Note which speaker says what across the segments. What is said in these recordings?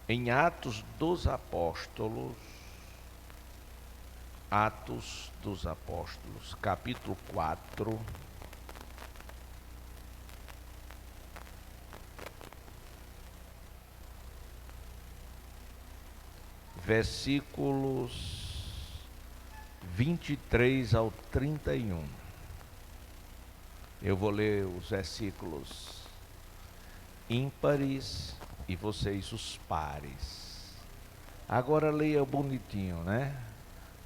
Speaker 1: Em Atos dos Apóstolos, capítulo 4, versículos 23 ao 31. Eu vou ler os versículos ímpares e vocês os pares. Agora leia bonitinho, né?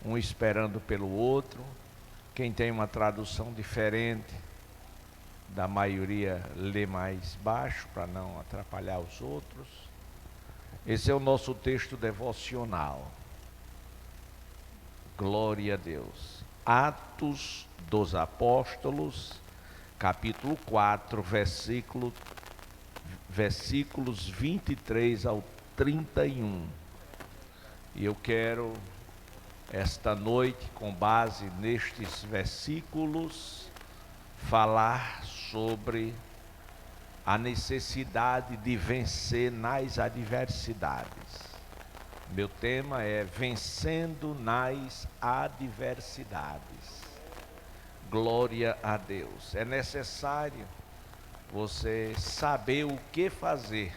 Speaker 1: Um esperando pelo outro. Quem tem uma tradução diferente da maioria, lê mais baixo para não atrapalhar os outros. Esse é o nosso texto devocional. Glória a Deus. Atos dos Apóstolos, capítulo 4, versículos 23 ao 31. E eu quero, esta noite, com base nestes versículos, falar sobre a necessidade de vencer nas adversidades. Meu tema é vencendo nas adversidades. Glória a Deus. É necessário você saber o que fazer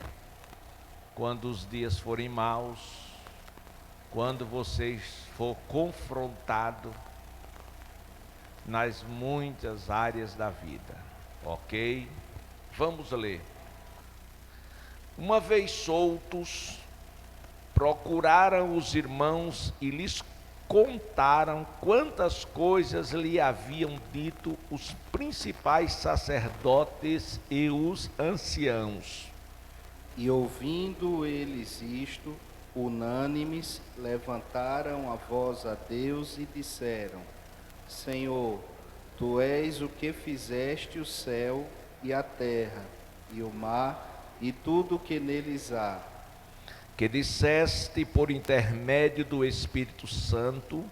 Speaker 1: quando os dias forem maus, quando você for confrontado nas muitas áreas da vida. Ok? Vamos ler. Uma vez soltos, procuraram os irmãos e lhes contaram quantas coisas lhe haviam dito os principais sacerdotes e os anciãos.
Speaker 2: E ouvindo eles isto, unânimes, levantaram a voz a Deus e disseram: Senhor, Tu és o que fizeste o céu e a terra, e o mar, e tudo o que neles há.
Speaker 1: Que disseste por intermédio do Espírito Santo,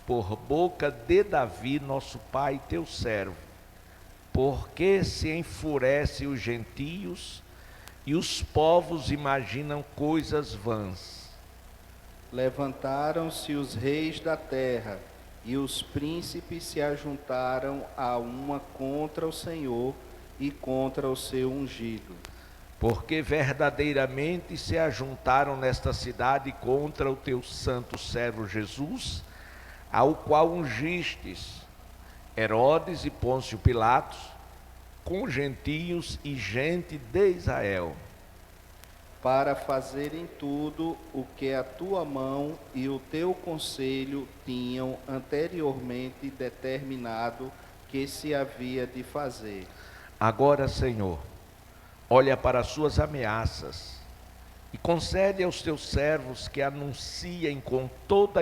Speaker 1: por boca de Davi, nosso pai, teu servo, porque se enfurecem os gentios e os povos imaginam coisas vãs.
Speaker 2: Levantaram-se os reis da terra, e os príncipes se ajuntaram a uma contra o Senhor e contra o seu ungido.
Speaker 1: Porque verdadeiramente se ajuntaram nesta cidade contra o teu santo servo Jesus, ao qual ungistes Herodes e Pôncio Pilatos, com gentios e gente de Israel,
Speaker 2: para fazerem tudo o que a tua mão e o teu conselho tinham anteriormente determinado que se havia de fazer.
Speaker 1: Agora, Senhor, olha para as suas ameaças e concede aos teus servos que anunciem com toda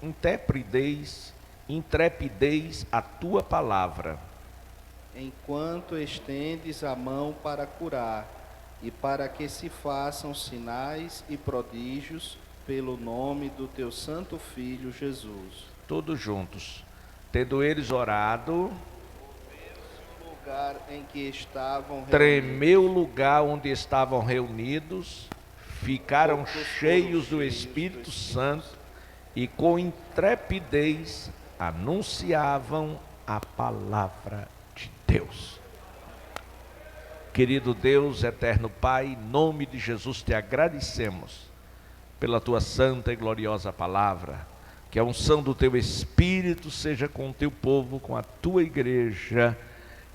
Speaker 1: intrepidez a tua palavra.
Speaker 2: Enquanto estendes a mão para curar, e para que se façam sinais e prodígios pelo nome do teu santo Filho Jesus.
Speaker 1: Todos juntos, tendo eles orado,
Speaker 2: lugar em que estavam
Speaker 1: tremeu o lugar onde estavam reunidos, ficaram cheios do Espírito Santo e com intrepidez anunciavam a palavra de Deus. Querido Deus, eterno Pai, em nome de Jesus te agradecemos pela tua santa e gloriosa palavra. Que a unção do teu Espírito seja com o teu povo, com a tua igreja,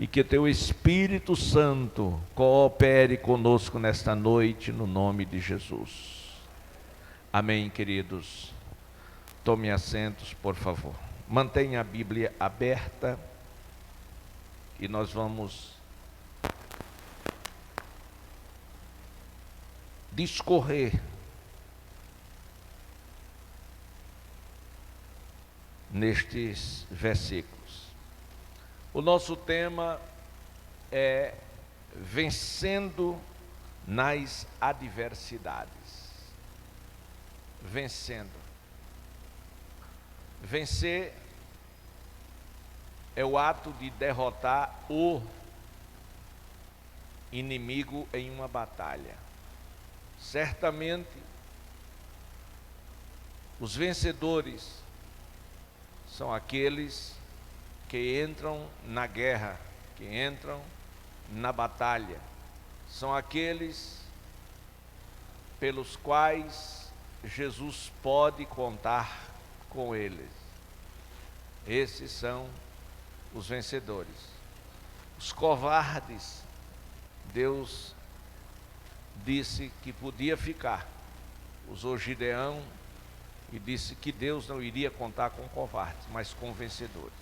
Speaker 1: e que teu Espírito Santo coopere conosco nesta noite, no nome de Jesus. Amém, queridos. Tome assentos, por favor. Mantenha a Bíblia aberta e nós vamos discorrer nestes versículos. O nosso tema é vencendo nas adversidades. Vencendo. Vencer é o ato de derrotar o inimigo em uma batalha. Certamente, os vencedores são aqueles que entram na guerra, que entram na batalha. São aqueles pelos quais Jesus pode contar com eles. Esses são os vencedores. Os covardes, Deus disse que podia ficar. Usou Gideão e disse que Deus não iria contar com covardes, mas com vencedores.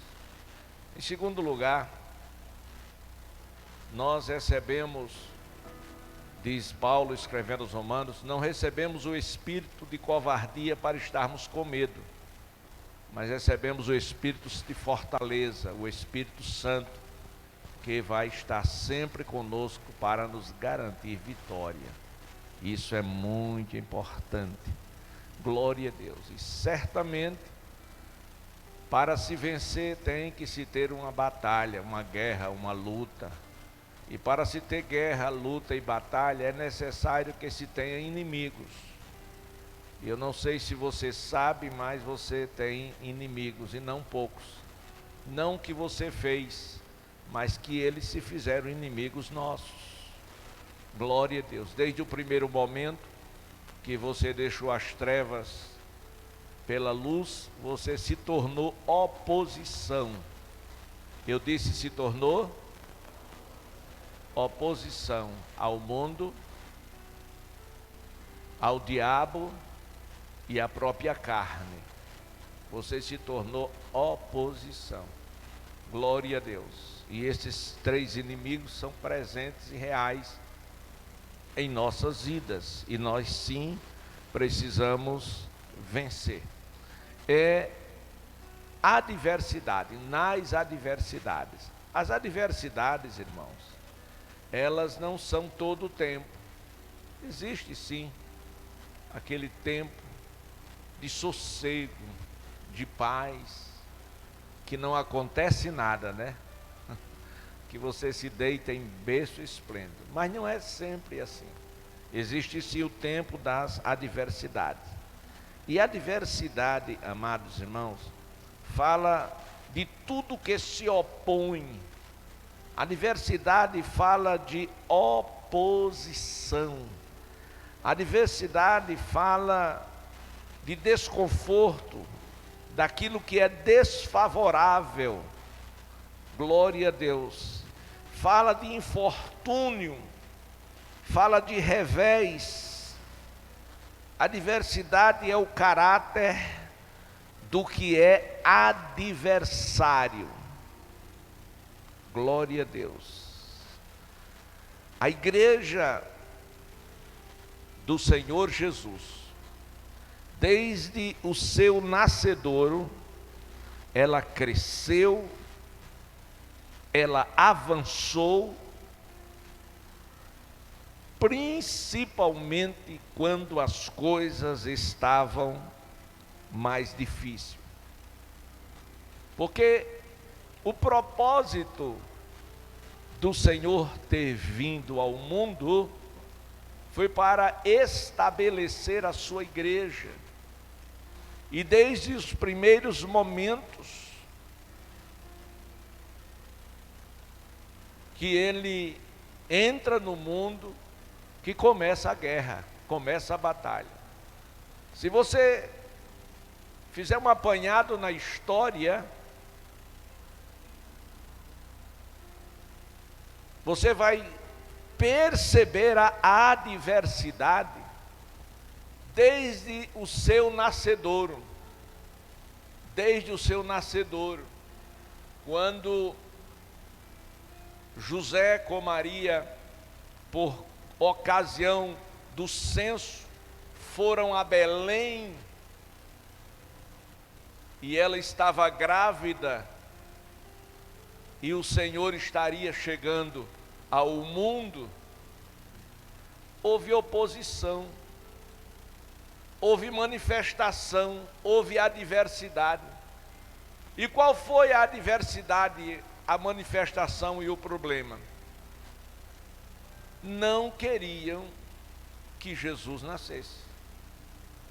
Speaker 1: Em segundo lugar, nós recebemos, diz Paulo escrevendo aos Romanos, não recebemos o espírito de covardia para estarmos com medo, mas recebemos o espírito de fortaleza, o Espírito Santo, que vai estar sempre conosco para nos garantir vitória. Isso é muito importante. Glória a Deus. E certamente, para se vencer, tem que se ter uma batalha, uma guerra, uma luta. E para se ter guerra, luta e batalha, é necessário que se tenha inimigos. E eu não sei se você sabe, mas você tem inimigos, e não poucos. Não que você fez, mas que eles se fizeram inimigos nossos. Glória a Deus. Desde o primeiro momento que você deixou as trevas pela luz, você se tornou oposição. Eu disse se tornou oposição ao mundo, ao diabo e à própria carne. Você se tornou oposição. Glória a Deus. E esses três inimigos são presentes e reais em nossas vidas. E nós sim precisamos vencer. É adversidade, nas adversidades. As adversidades, irmãos, elas não são todo o tempo. Existe sim aquele tempo de sossego, de paz, que não acontece nada, né? Que você se deita em berço esplêndido. Mas não é sempre assim. Existe sim o tempo das adversidades. E a adversidade, amados irmãos, fala de tudo que se opõe. A adversidade fala de oposição. A adversidade fala de desconforto, daquilo que é desfavorável. Glória a Deus. Fala de infortúnio, fala de revés. A adversidade é o caráter do que é adversário. Glória a Deus. A igreja do Senhor Jesus, desde o seu nascedouro, ela cresceu, ela avançou, principalmente quando as coisas estavam mais difíceis. Porque o propósito do Senhor ter vindo ao mundo foi para estabelecer a sua igreja. E desde os primeiros momentos que ele entra no mundo, que começa a guerra, começa a batalha. Se você fizer um apanhado na história, você vai perceber a adversidade desde o seu nascedouro. Desde o seu nascedouro, quando José com Maria, por ocasião do censo, foram a Belém, e ela estava grávida, e o Senhor estaria chegando ao mundo, houve oposição, houve manifestação, houve adversidade. E qual foi a adversidade, a manifestação e o problema? Não queriam que Jesus nascesse.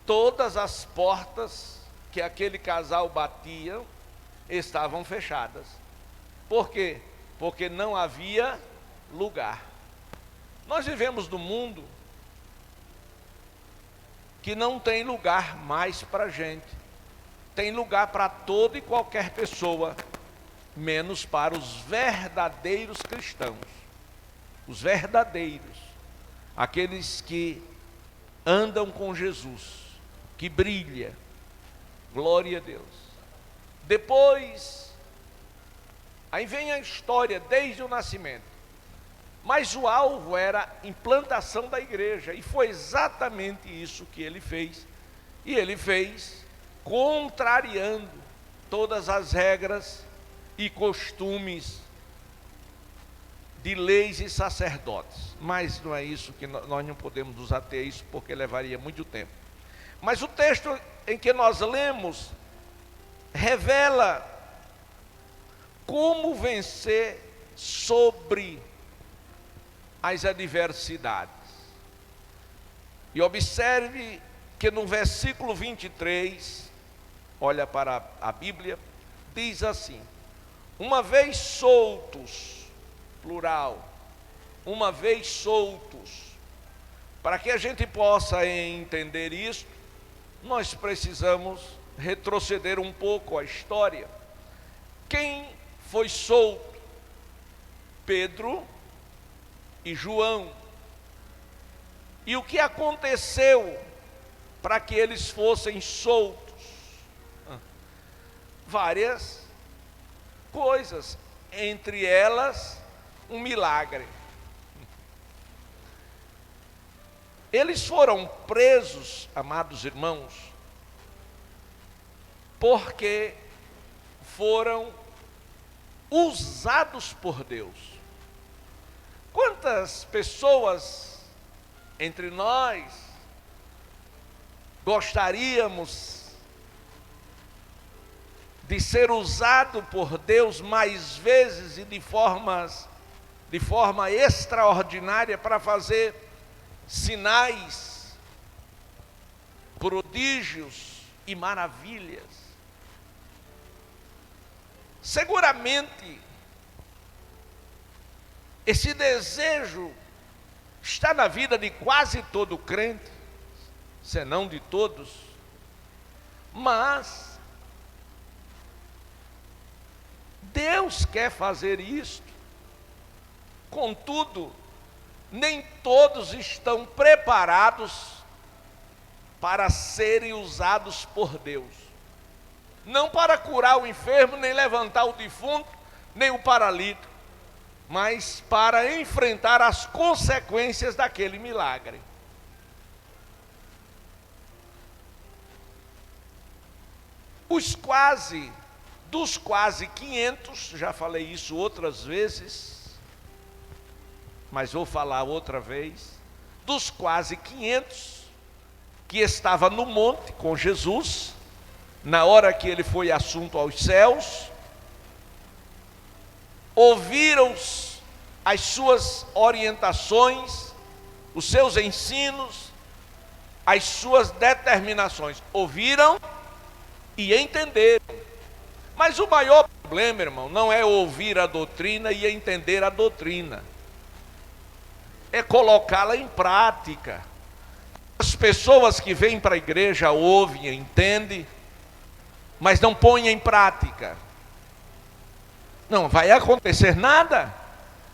Speaker 1: Todas as portas que aquele casal batia estavam fechadas. Por quê? Porque não havia lugar. Nós vivemos num mundo que não tem lugar mais para a gente. Tem lugar para toda e qualquer pessoa, menos para os verdadeiros cristãos. Os verdadeiros, aqueles que andam com Jesus, que brilha. Glória a Deus. Depois, aí vem a história desde o nascimento. Mas o alvo era a implantação da igreja, e foi exatamente isso que ele fez. E ele fez contrariando todas as regras e costumes de leis e sacerdotes. Mas não é isso que nós não podemos nos ater a isso, porque levaria muito tempo. Mas o texto em que nós lemos revela como vencer sobre as adversidades. E observe que no versículo 23, olha para a Bíblia, diz assim: uma vez soltos, plural, uma vez soltos. Para que a gente possa entender isso, nós precisamos retroceder um pouco a história. Quem foi solto? Pedro e João. E o que aconteceu para que eles fossem soltos? Várias coisas, entre elas um milagre. Eles foram presos, amados irmãos, porque foram usados por Deus. Quantas pessoas entre nós gostaríamos de ser usado por Deus mais vezes e de forma extraordinária para fazer sinais, prodígios e maravilhas? Seguramente esse desejo está na vida de quase todo crente, se não de todos, mas Deus quer fazer isto. Contudo, nem todos estão preparados para serem usados por Deus. Não para curar o enfermo, nem levantar o defunto, nem o paralítico, mas para enfrentar as consequências daquele milagre. Dos quase 500, já falei isso outras vezes, mas vou falar outra vez, dos quase 500 que estava no monte com Jesus, na hora que ele foi assunto aos céus, ouviram as suas orientações, os seus ensinos, as suas determinações, ouviram e entenderam. Mas o maior problema, irmão, não é ouvir a doutrina e entender a doutrina, é colocá-la em prática. As pessoas que vêm para a igreja ouvem, entendem, mas não põem em prática. Não vai acontecer nada.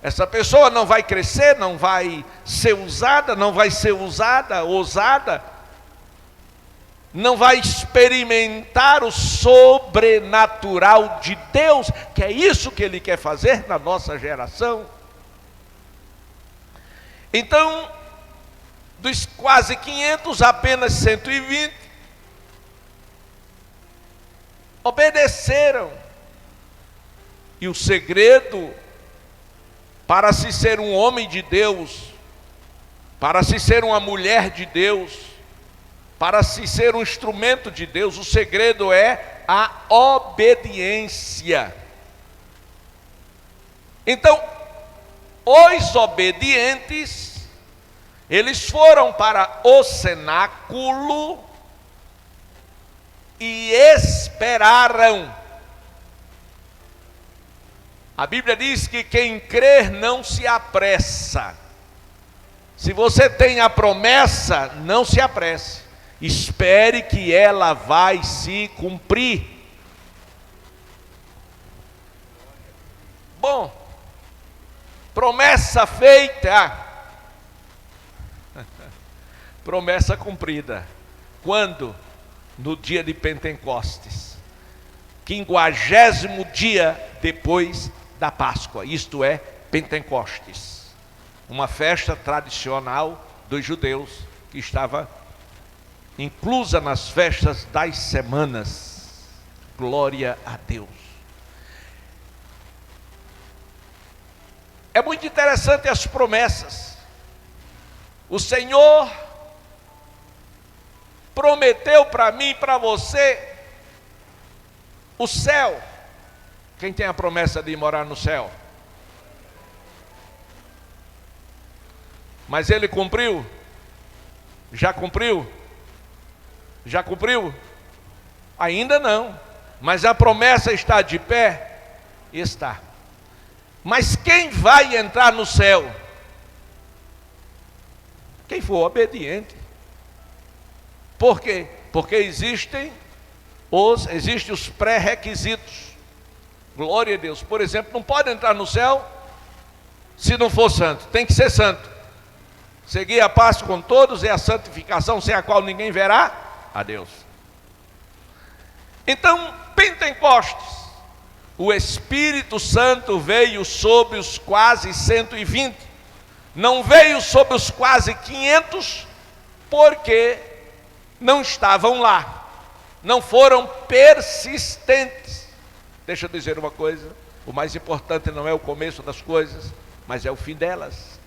Speaker 1: Essa pessoa não vai crescer, não vai ser usada, não vai ser ousada, não vai experimentar o sobrenatural de Deus, que é isso que Ele quer fazer na nossa geração. Então, dos quase 500, apenas 120 obedeceram. E o segredo para se ser um homem de Deus, para se ser uma mulher de Deus, para se ser um instrumento de Deus, o segredo é a obediência. Então, os obedientes Eles foram para o cenáculo e esperaram. A Bíblia diz que quem crer não se apressa. Se você tem a promessa, não se apresse. Espere que ela vai se cumprir. Bom, promessa feita, promessa cumprida. Quando? No dia de Pentecostes, 50º dia depois da Páscoa, isto é, Pentecostes, uma festa tradicional dos judeus que estava inclusa nas festas das semanas. Glória a Deus. É muito interessante as promessas. O Senhor prometeu para mim e para você o céu. Quem tem a promessa de morar no céu? Mas ele cumpriu? Já cumpriu? Já cumpriu? Ainda não. Mas a promessa está de pé? Está. Mas quem vai entrar no céu? Quem for obediente. Por quê? Porque existem os pré-requisitos. Glória a Deus. Por exemplo, não pode entrar no céu se não for santo. Tem que ser santo. Seguir a paz com todos é a santificação, sem a qual ninguém verá a Deus. Então, Pentecostes, o Espírito Santo veio sobre os quase 120. Não veio sobre os quase 500, porque não estavam lá. Não foram persistentes. Deixa eu dizer uma coisa. O mais importante não é o começo das coisas, mas é o fim delas.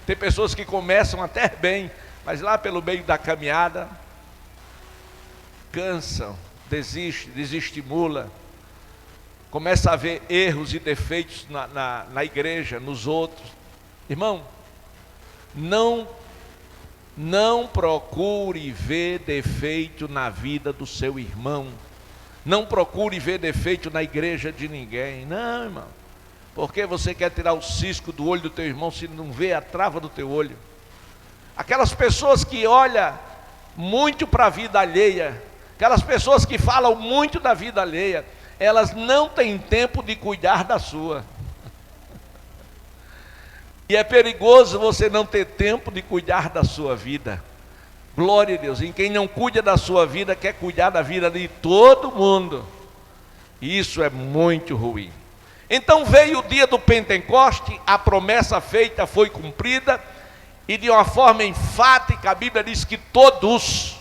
Speaker 1: Tem pessoas que começam até bem, mas lá pelo meio da caminhada, cansam, desestimula. Começa a ver erros e defeitos na igreja, nos outros. Irmão, não procure ver defeito na vida do seu irmão. Não procure ver defeito na igreja de ninguém. Não, irmão. Porque você quer tirar o cisco do olho do teu irmão se não vê a trava do teu olho? Aquelas pessoas que olham muito para a vida alheia, aquelas pessoas que falam muito da vida alheia, elas não têm tempo de cuidar da sua. E é perigoso você não ter tempo de cuidar da sua vida. Glória a Deus. E quem não cuida da sua vida quer cuidar da vida de todo mundo. E isso é muito ruim. Então veio o dia do Pentecoste, a promessa feita foi cumprida, e de uma forma enfática a Bíblia diz que todos,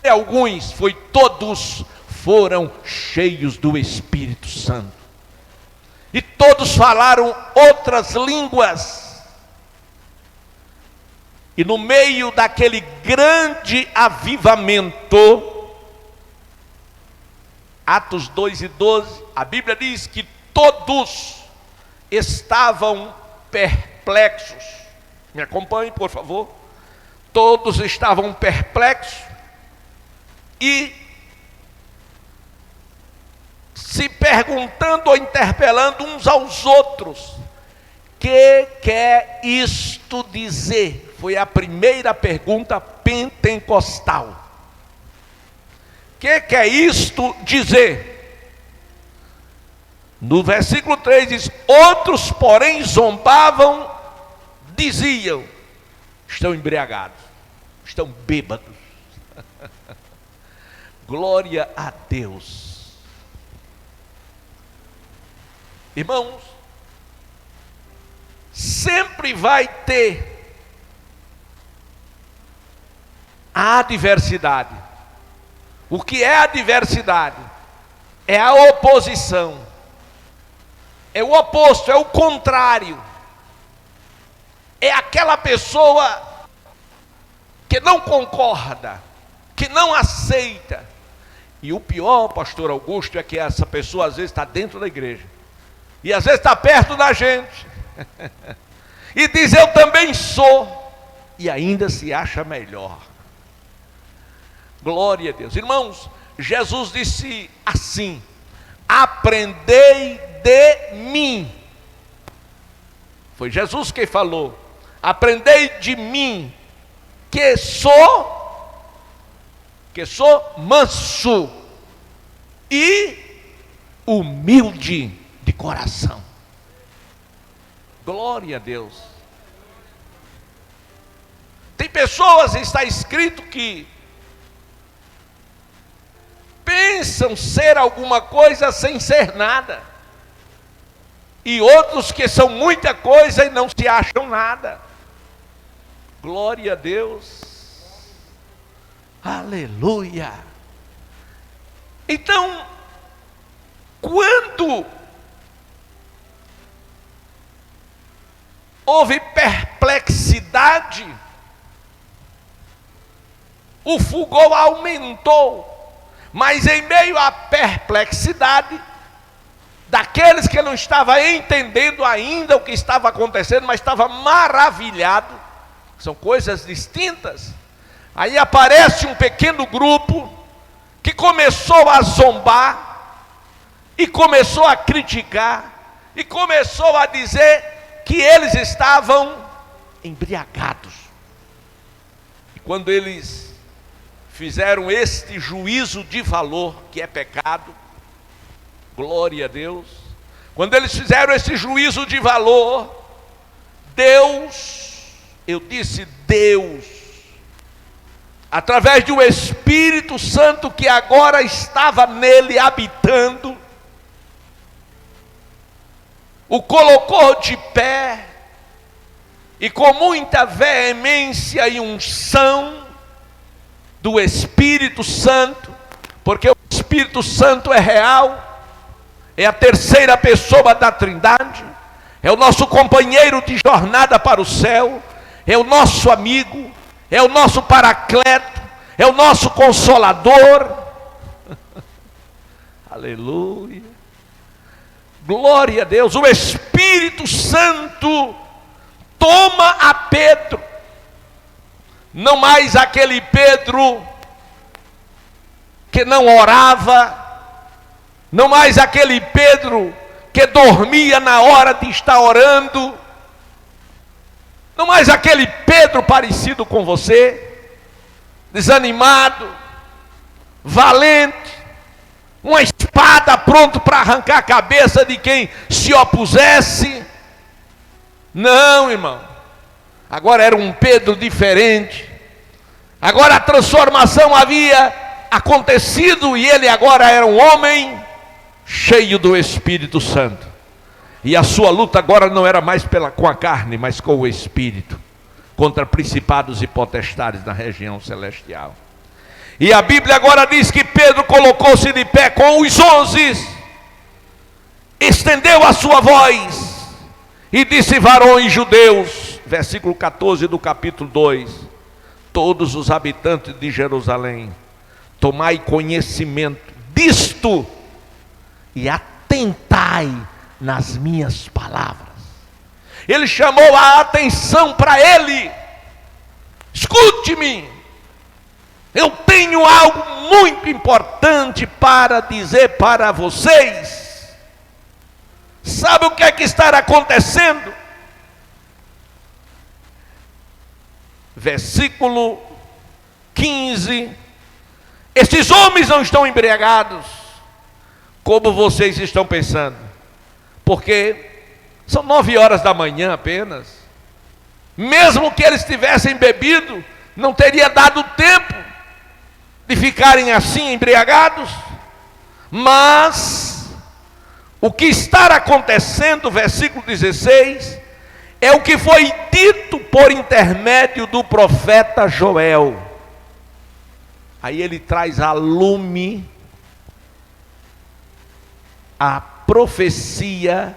Speaker 1: alguns, foi todos, foram cheios do Espírito Santo. E todos falaram outras línguas. E no meio daquele grande avivamento, Atos 2:12, a Bíblia diz que todos estavam perplexos. Me acompanhe, por favor. Todos estavam perplexos e se perguntando ou interpelando uns aos outros: que quer isto dizer? Foi a primeira pergunta pentecostal. Que quer isto dizer? No versículo 3 diz: outros porém zombavam, diziam: estão embriagados, estão bêbados. Glória a Deus. Irmãos, sempre vai ter a adversidade. O que é a adversidade? É a oposição, é o oposto, é o contrário. É aquela pessoa que não concorda, que não aceita. E o pior, pastor Augusto, é que essa pessoa às vezes está dentro da igreja, e às vezes está perto da gente, e diz: eu também sou, e ainda se acha melhor. Glória a Deus. Irmãos, Jesus disse assim: aprendei de mim. Foi Jesus que falou: aprendei de mim, que sou manso e humilde de coração. Glória a Deus. Tem pessoas, está escrito, que pensam ser alguma coisa sem ser nada, e outros que são muita coisa e não se acham nada. Glória a Deus. Aleluia. Então, quando houve perplexidade, o fulgor aumentou. Mas em meio à perplexidade daqueles que não estavam entendendo ainda o que estava acontecendo, mas estava maravilhado, são coisas distintas. Aí aparece um pequeno grupo que começou a zombar, e começou a criticar, e começou a dizer que eles estavam embriagados. E quando eles fizeram este juízo de valor, que é pecado, glória a Deus, quando eles fizeram esse juízo de valor, Deus, eu disse Deus, através do Espírito Santo que agora estava nele habitando, o colocou de pé, e com muita veemência e unção do Espírito Santo, porque o Espírito Santo é real, é a terceira pessoa da Trindade, é o nosso companheiro de jornada para o céu, é o nosso amigo, é o nosso paracleto, é o nosso consolador. Aleluia, glória a Deus. O Espírito Santo toma a Pedro, não mais aquele Pedro que não orava, não mais aquele Pedro que dormia na hora de estar orando, não mais aquele Pedro parecido com você, desanimado, valente, uma espada pronto para arrancar a cabeça de quem se opusesse. Não, irmão, agora era um Pedro diferente, agora a transformação havia acontecido, e ele agora era um homem cheio do Espírito Santo, e a sua luta agora não era mais com a carne, mas com o Espírito, contra principados e potestades na região celestial. E a Bíblia agora diz que Pedro colocou-se de pé com os 11, estendeu a sua voz e disse: varões judeus, versículo 14 do capítulo 2, todos os habitantes de Jerusalém, tomai conhecimento disto e atentai nas minhas palavras. Ele chamou a atenção para ele: escute-me, eu tenho algo muito importante para dizer para vocês. Sabe o que é que está acontecendo? Versículo 15: estes homens não estão embriagados, como vocês estão pensando, porque são 9 horas da manhã apenas. Mesmo que eles tivessem bebido, não teria dado tempo de ficarem assim embriagados. Mas o que está acontecendo, versículo 16, é o que foi dito por intermédio do profeta Joel. Aí ele traz a lume a profecia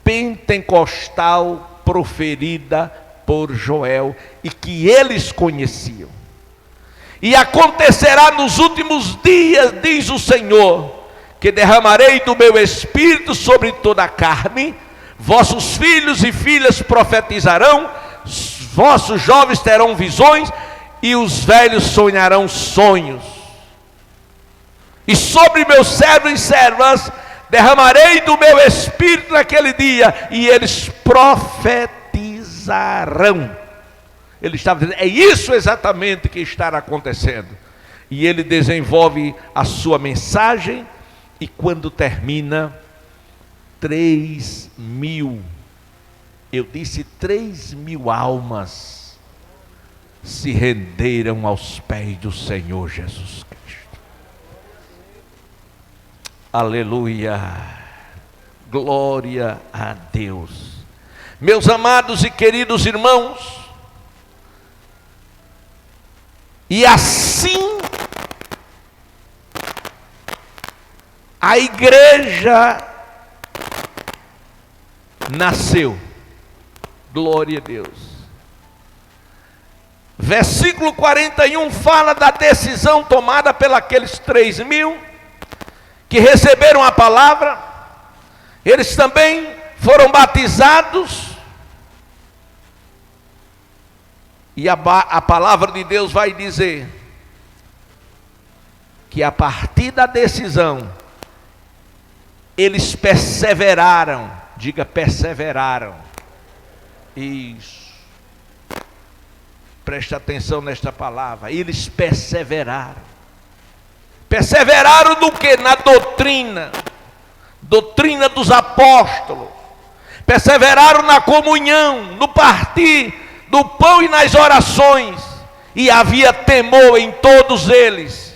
Speaker 1: pentecostal proferida por Joel, e que eles conheciam. E acontecerá nos últimos dias, diz o Senhor, que derramarei do meu espírito sobre toda a carne, vossos filhos e filhas profetizarão, vossos jovens terão visões, e os velhos sonharão sonhos. E sobre meus servos e servas derramarei do meu espírito naquele dia, e eles profetizarão. Ele estava dizendo, é isso exatamente que estará acontecendo. E ele desenvolve a sua mensagem, e quando termina, 3.000, eu disse 3.000 almas se renderam aos pés do Senhor Jesus Cristo. Aleluia, glória a Deus. Meus amados e queridos irmãos, e assim a igreja nasceu. Glória a Deus. Versículo 41 fala da decisão tomada pelos 3.000 que receberam a palavra. Eles também foram batizados, e a palavra de Deus vai dizer que a partir da decisão eles perseveraram. Diga, perseveraram. Isso. Preste atenção nesta palavra. Eles perseveraram. Perseveraram no que? Na doutrina. Doutrina dos apóstolos. Perseveraram na comunhão, no partir do pão e nas orações. E havia temor em todos eles.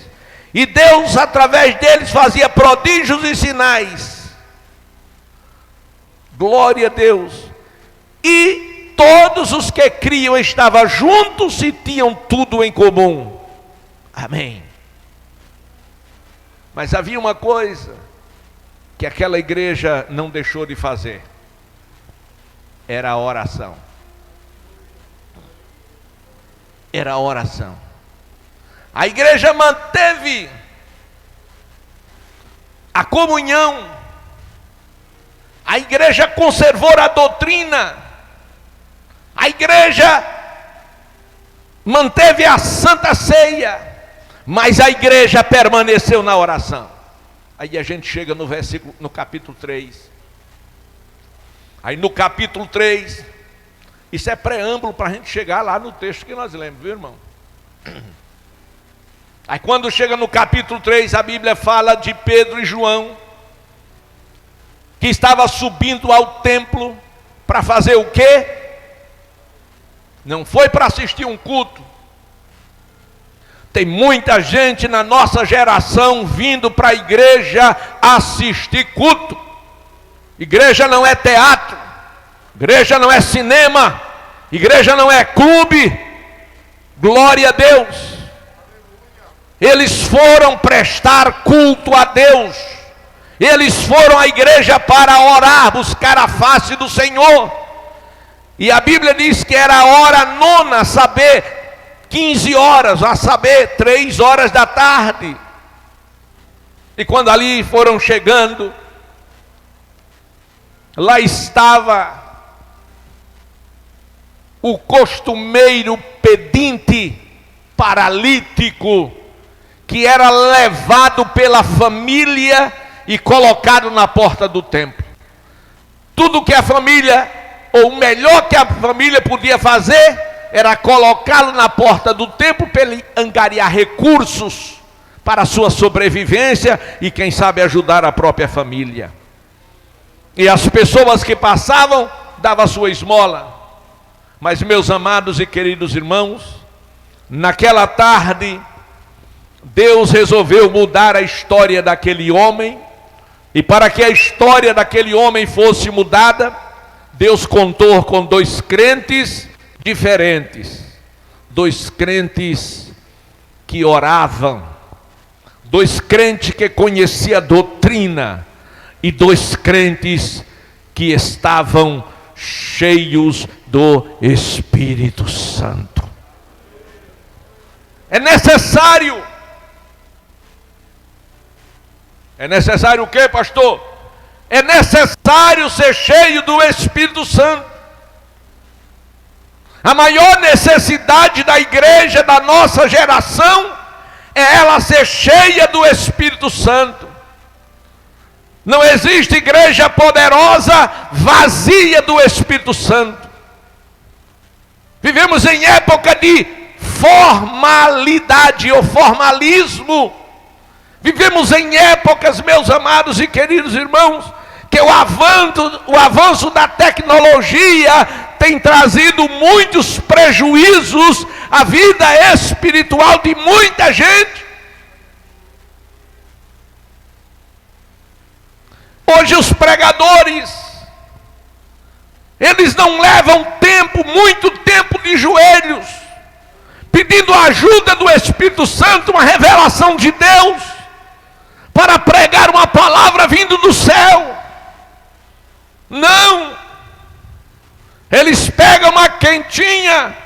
Speaker 1: E Deus, através deles, fazia prodígios e sinais. Glória a Deus. E todos os que criam estavam juntos e tinham tudo em comum. Amém. Mas havia uma coisa que aquela igreja não deixou de fazer. Era a oração. Era a oração. A igreja manteve a comunhão. A igreja conservou a doutrina. A igreja manteve a santa ceia. Mas a igreja permaneceu na oração. Aí a gente chega no capítulo 3. Aí no capítulo 3, isso é preâmbulo para a gente chegar lá no texto que nós lemos, viu, irmão? Aí quando chega no capítulo 3, a Bíblia fala de Pedro e João, que estava subindo ao templo para fazer o quê? Não foi para assistir um culto. Tem muita gente na nossa geração vindo para a igreja assistir culto. Igreja não é teatro, igreja não é cinema, igreja não é clube. Glória a Deus. Eles foram prestar culto a Deus. Eles foram à igreja para orar, buscar a face do Senhor. E a Bíblia diz que era a hora nona, a saber, 15 horas, a saber, 3 horas da tarde. E quando ali foram chegando, lá estava o costumeiro pedinte paralítico, que era levado pela família e colocado na porta do templo. Tudo que a família, ou o melhor que a família podia fazer, era colocá-lo na porta do templo para ele angariar recursos para a sua sobrevivência e quem sabe ajudar a própria família. E as pessoas que passavam davam a sua esmola. Mas, meus amados e queridos irmãos, naquela tarde Deus resolveu mudar a história daquele homem. E para que a história daquele homem fosse mudada, Deus contou com 2 crentes diferentes, 2 crentes que oravam, 2 crentes que conheciam a doutrina, e 2 crentes que estavam cheios do Espírito Santo. É necessário o quê, pastor? É necessário ser cheio do Espírito Santo. A maior necessidade da igreja da nossa geração é ela ser cheia do Espírito Santo. Não existe igreja poderosa vazia do Espírito Santo. Vivemos em época de formalidade ou formalismo. Vivemos em épocas, meus amados e queridos irmãos, que o avanço da tecnologia tem trazido muitos prejuízos à vida espiritual de muita gente. Hoje os pregadores, eles não levam muito tempo de joelhos, pedindo a ajuda do Espírito Santo, uma revelação de Deus, para pregar uma palavra vindo do céu. Não! Eles pegam uma quentinha,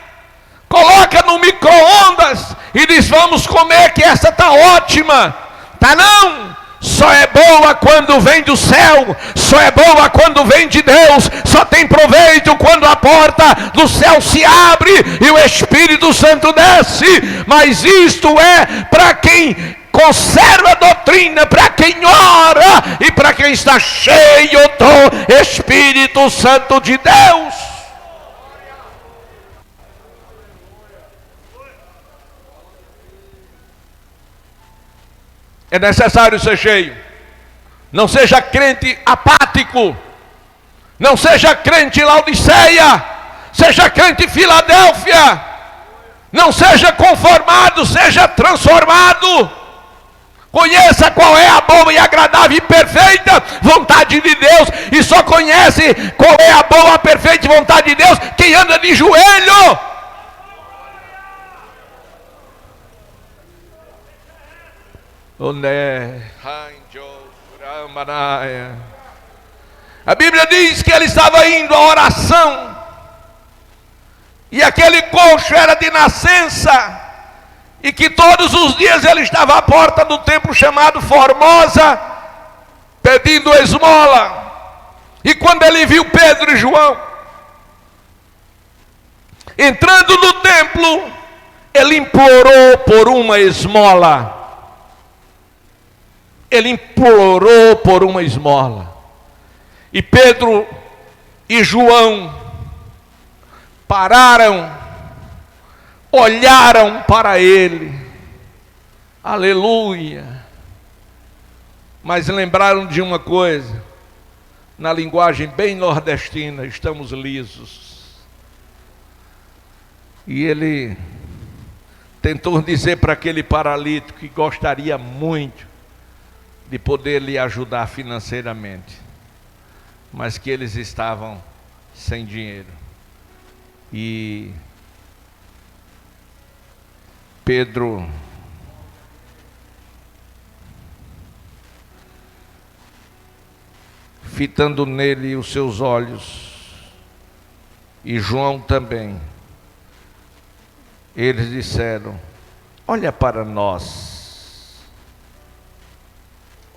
Speaker 1: colocam no micro-ondas e diz: vamos comer que essa está ótima. Tá não! Só é boa quando vem do céu, só é boa quando vem de Deus, só tem proveito quando a porta do céu se abre e o Espírito Santo desce. Mas isto é para quem conserva a doutrina, para quem ora e para quem está cheio do Espírito Santo de Deus. É necessário ser cheio. Não seja crente apático. Não seja crente Laodiceia. Seja crente Filadélfia. Não seja conformado, seja transformado. Conheça qual é a boa e agradável e perfeita vontade de Deus. E só conhece qual é a boa, perfeita vontade de Deus quem anda de joelho. A Bíblia diz que ele estava indo à oração, e aquele coxo era de nascença, e que todos os dias ele estava à porta do templo chamado Formosa, pedindo esmola. E quando ele viu Pedro e João entrando no templo, ele implorou por uma esmola. Ele implorou por uma esmola. E Pedro e João pararam, olharam para ele. Aleluia. Mas lembraram de uma coisa, na linguagem bem nordestina: estamos lisos. E ele tentou dizer para aquele paralítico que gostaria muito de poder lhe ajudar financeiramente, mas que eles estavam sem dinheiro. E Pedro fitando nele os seus olhos, e João também, eles disseram: olha para nós.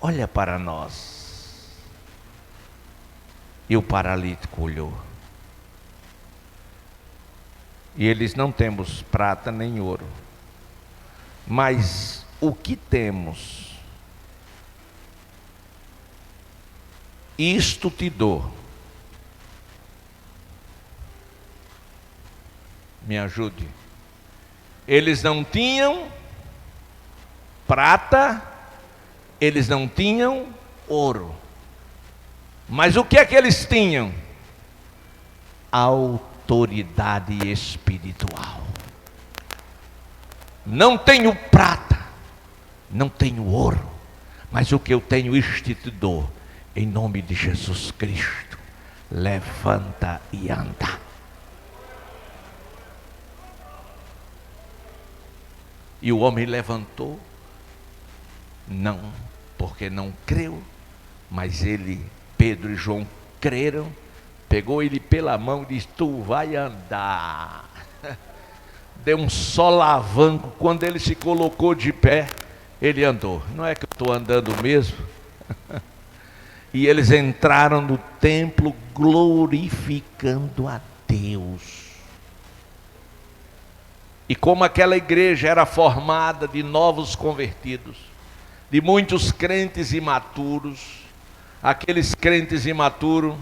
Speaker 1: Olha para nós. E o paralítico olhou. E eles: não temos prata nem ouro, mas o que temos, isto te dou. Me ajude. Eles não tinham prata, eles não tinham ouro, mas o que é que eles tinham? Autoridade espiritual. Não tenho prata, não tenho ouro, mas o que eu tenho, isto te dou, em nome de Jesus Cristo. Levanta e anda. E o homem levantou, não porque não creu, mas ele, Pedro e João, creram. Pegou ele pela mão e disse: tu vai andar. Deu um solavanco. Quando ele se colocou de pé, ele andou. Não é que eu estou andando mesmo? E eles entraram no templo glorificando a Deus. E como aquela igreja era formada de novos convertidos, de muitos crentes imaturos, aqueles crentes imaturos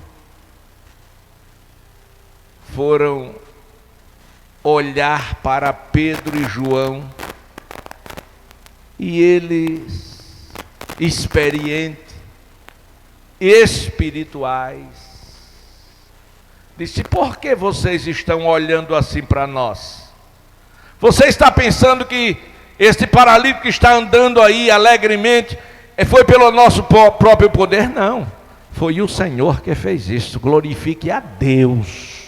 Speaker 1: foram olhar para Pedro e João, e eles, experientes, espirituais, disse: por que vocês estão olhando assim para nós? Você está pensando que este paralítico que está andando aí alegremente foi pelo nosso próprio poder? Não, foi o Senhor que fez isso. Glorifique a Deus.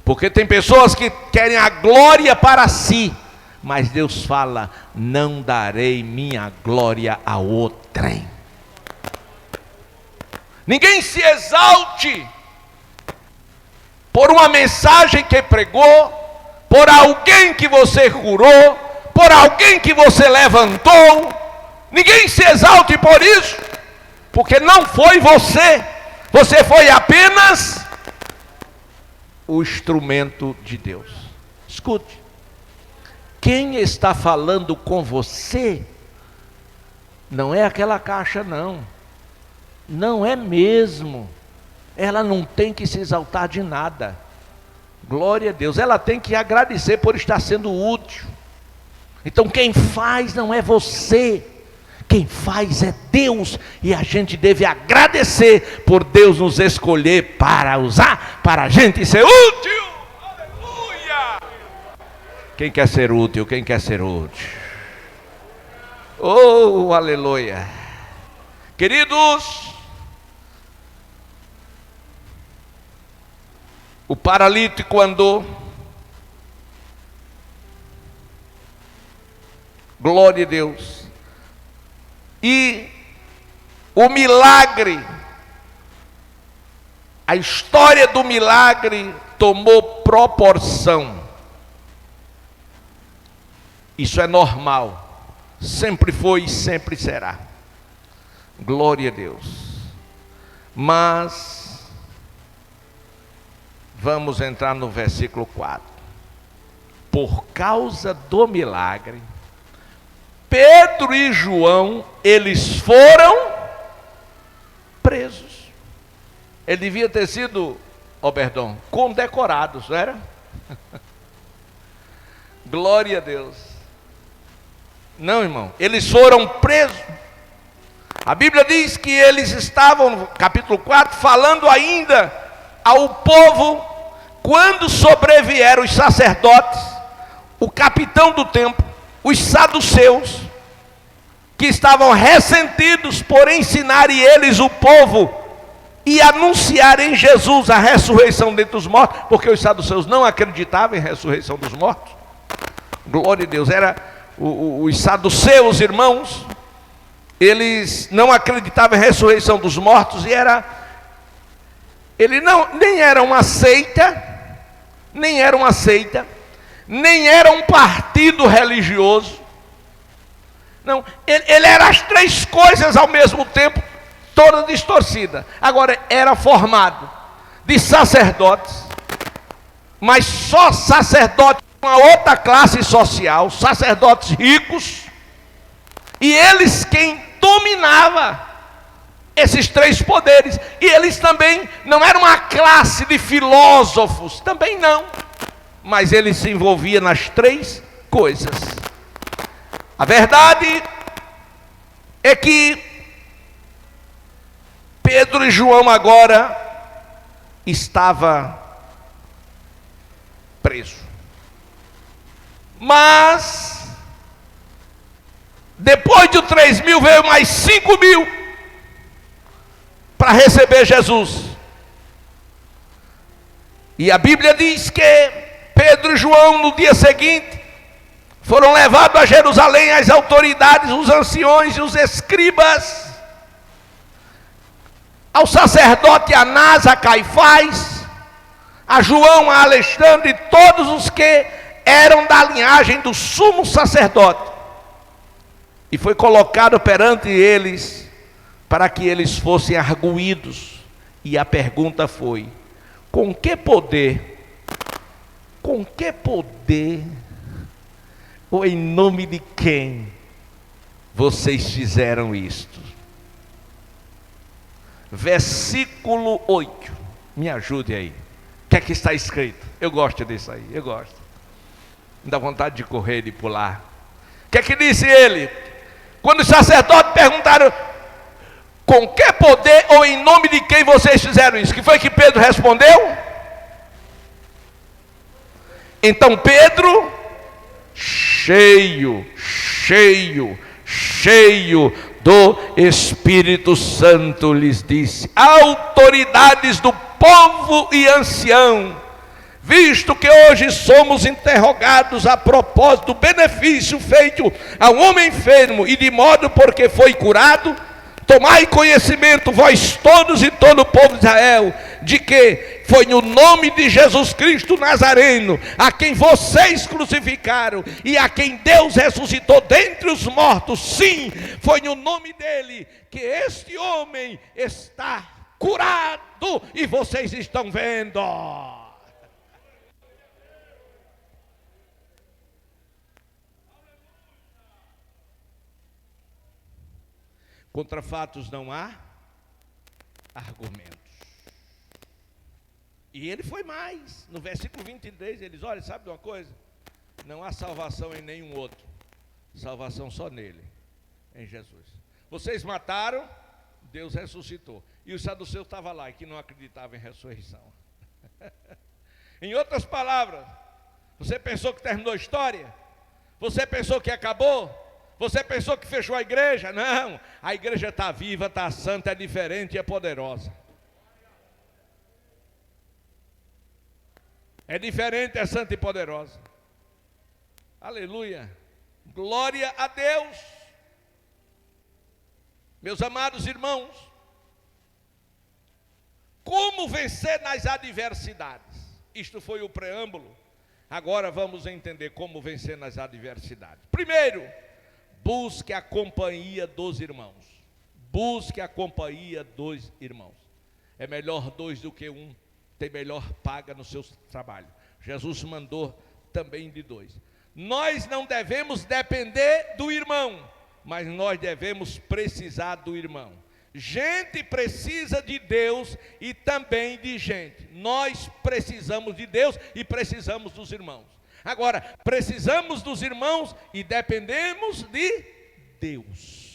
Speaker 1: Porque tem pessoas que querem a glória para si, mas Deus fala: não darei minha glória a outrem. Ninguém se exalte por uma mensagem que pregou, por alguém que você curou, por alguém que você levantou. Ninguém se exalte por isso, porque não foi você. Você foi apenas o instrumento de Deus. Escute, quem está falando com você não é aquela caixa, não. Não é mesmo. Ela não tem que se exaltar de nada. Glória a Deus. Ela tem que agradecer por estar sendo útil. Então quem faz não é você, quem faz é Deus. E a gente deve agradecer por Deus nos escolher para usar, para a gente ser útil. Aleluia! Quem quer ser útil? Quem quer ser útil? Oh, aleluia! Queridos, o paralítico andou. Glória a Deus. E o milagre, a história do milagre tomou proporção. Isso é normal. Sempre foi e sempre será. Glória a Deus. Mas vamos entrar no versículo 4. Por causa do milagre, Pedro e João, eles foram presos. Ele devia ter sido, condecorados, não era? Glória a Deus. Não, irmão, eles foram presos. A Bíblia diz que eles estavam, no capítulo 4, falando ainda ao povo, quando sobrevieram os sacerdotes, o capitão do templo, os saduceus, que estavam ressentidos por ensinarem eles o povo e anunciarem em Jesus a ressurreição dentre os mortos, porque os saduceus não acreditavam em ressurreição dos mortos. Glória a Deus. Era os saduceus, irmãos, eles não acreditavam em ressurreição dos mortos, e nem era uma seita, nem era um partido religioso. Não, ele era as três coisas ao mesmo tempo, toda distorcida. Agora, era formado de sacerdotes, mas só sacerdotes de uma outra classe social, sacerdotes ricos, e eles quem dominava esses três poderes. E eles também não eram uma classe de filósofos, também não, mas ele se envolvia nas três coisas. A verdade é que Pedro e João agora estavam presos. Mas depois de 3.000 veio mais 5.000 para receber Jesus. E a Bíblia diz que Pedro e João, no dia seguinte, foram levados a Jerusalém as autoridades, os anciões e os escribas, ao sacerdote Anás, a Caifás, a João, a Alexandre, e todos os que eram da linhagem do sumo sacerdote. e foi colocado perante eles para que eles fossem arguídos. E a pergunta foi: com que poder, ou em nome de quem vocês fizeram isto? Versículo 8, me ajude aí. O que é que está escrito? Eu gosto disso aí, eu gosto. Me dá vontade de correr e pular. O que é que disse ele? Quando os sacerdotes perguntaram: com que poder ou em nome de quem vocês fizeram isso? Que foi que Pedro respondeu? Então Pedro, cheio do Espírito Santo, lhes disse: autoridades do povo e ancião, visto que hoje somos interrogados a propósito do benefício feito a um homem enfermo, e de modo porque foi curado, tomai conhecimento, vós todos e todo o povo de Israel, de que foi no nome de Jesus Cristo Nazareno, a quem vocês crucificaram e a quem Deus ressuscitou dentre os mortos. Sim, foi no nome dele que este homem está curado e vocês estão vendo. Contra fatos não há argumentos. E ele foi mais. No versículo 23 ele diz: olha, sabe de uma coisa? Não há salvação em nenhum outro. Salvação só nele, em Jesus. Vocês mataram, Deus ressuscitou. E os saduceus estavam lá, que não acreditavam em ressurreição. Em outras palavras, você pensou que terminou a história? Você pensou que acabou? Você pensou que fechou a igreja? Não, a igreja está viva, está santa, é diferente e é poderosa. É diferente, é santa e poderosa. Aleluia. Glória a Deus. Meus amados irmãos, como vencer nas adversidades? Isto foi o preâmbulo. Agora vamos entender como vencer nas adversidades. Primeiro, busque a companhia dos irmãos. Busque a companhia dos irmãos. É melhor dois do que um. Tem melhor paga no seu trabalho. Jesus mandou também de dois. Nós não devemos depender do irmão, mas nós devemos precisar do irmão. Gente precisa de Deus e também de gente. Nós precisamos de Deus e precisamos dos irmãos. Agora, precisamos dos irmãos e dependemos de Deus.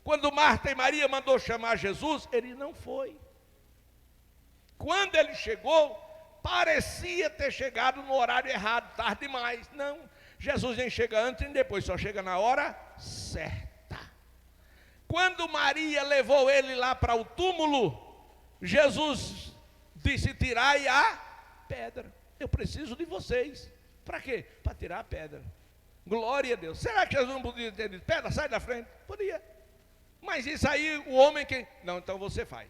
Speaker 1: Quando Marta e Maria mandou chamar Jesus, ele não foi. Quando ele chegou, parecia ter chegado no horário errado, tarde demais. Não, Jesus nem chega antes nem depois, só chega na hora certa. Quando Maria levou ele lá para o túmulo, Jesus disse: tirai a pedra. Eu preciso de vocês. Para quê? Para tirar a pedra. Glória a Deus. Será que Jesus não podia ter dito: pedra, sai da frente? Podia. Mas isso aí, o homem que... Não, então você faz.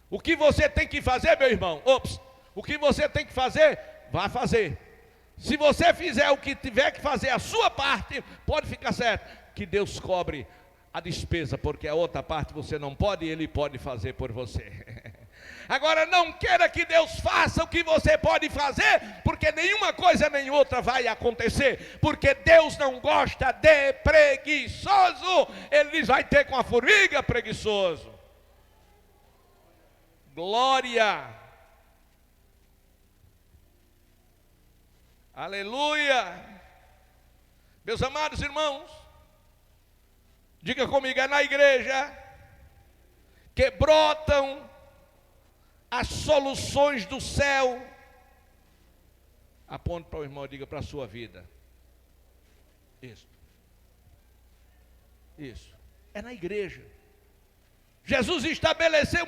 Speaker 1: O que você tem que fazer, meu irmão? O que você tem que fazer, vá fazer. Se você fizer o que tiver que fazer, a sua parte, pode ficar certo que Deus cobre a despesa, porque a outra parte você não pode e Ele pode fazer por você. Agora, não queira que Deus faça o que você pode fazer, porque nenhuma coisa nem outra vai acontecer, porque Deus não gosta de preguiçoso. Ele diz: vai ter com a formiga, preguiçoso. Glória. Aleluia. Meus amados irmãos, diga comigo: é na igreja que brotam as soluções do céu. Aponte para o irmão e diga: para a sua vida. Isso. É na igreja. Jesus estabeleceu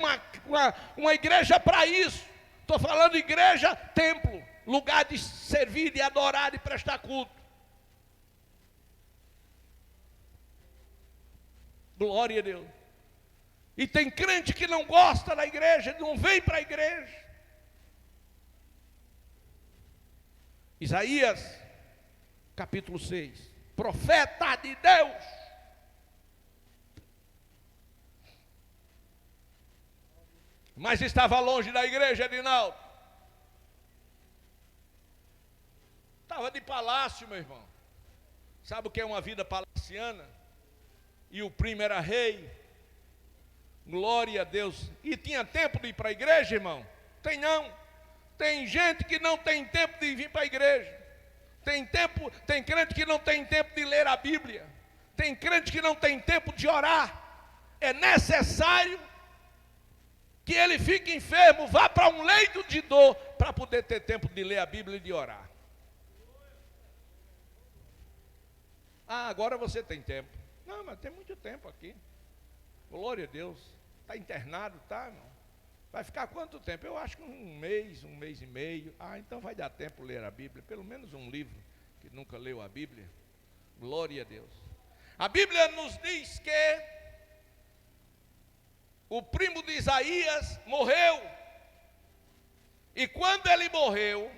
Speaker 1: uma igreja para isso. Estou falando igreja, templo, lugar de servir, de adorar, de prestar culto. Glória a Deus. E tem crente que não gosta da igreja, não vem para a igreja. Isaías capítulo 6. Profeta de Deus. Mas estava longe da igreja, Edinaldo. Estava de palácio, meu irmão. Sabe o que é uma vida palaciana? E o primo era rei. Glória a Deus. E tinha tempo de ir para a igreja, irmão? Tem não. Tem gente que não tem tempo de vir para a igreja. Tem crente que não tem tempo de ler a Bíblia. Tem crente que não tem tempo de orar. É necessário que ele fique enfermo, vá para um leito de dor, para poder ter tempo de ler a Bíblia e de orar. Ah, agora você tem tempo. Não, mas tem muito tempo aqui. Glória a Deus. Está internado, tá, irmão? Vai ficar quanto tempo? Eu acho que um mês e meio. Ah, então vai dar tempo ler a Bíblia. Pelo menos um livro que nunca leu a Bíblia. Glória a Deus. A Bíblia nos diz que o primo de Isaías morreu. E quando ele morreu,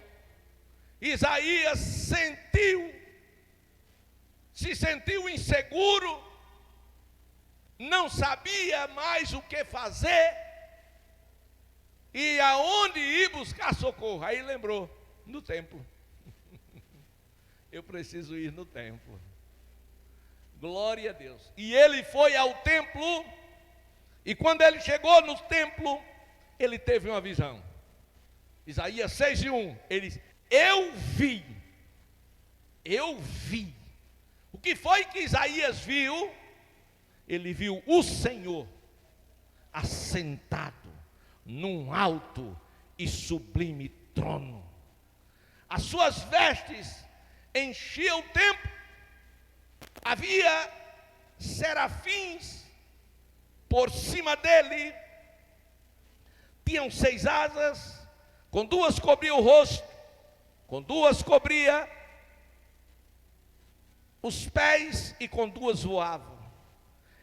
Speaker 1: Isaías se sentiu inseguro, não sabia mais o que fazer e aonde ir buscar socorro. Aí lembrou, no templo. Eu preciso ir no templo. Glória a Deus. E ele foi ao templo, e quando ele chegou no templo, ele teve uma visão. Isaías 6:1, ele diz: eu vi. O que foi que Isaías viu? Ele viu o Senhor assentado num alto e sublime trono. As suas vestes enchiam o templo. Havia serafins por cima dele. Tinham 6 asas, com 2 cobria o rosto, com 2 cobria os pés e com 2 voavam.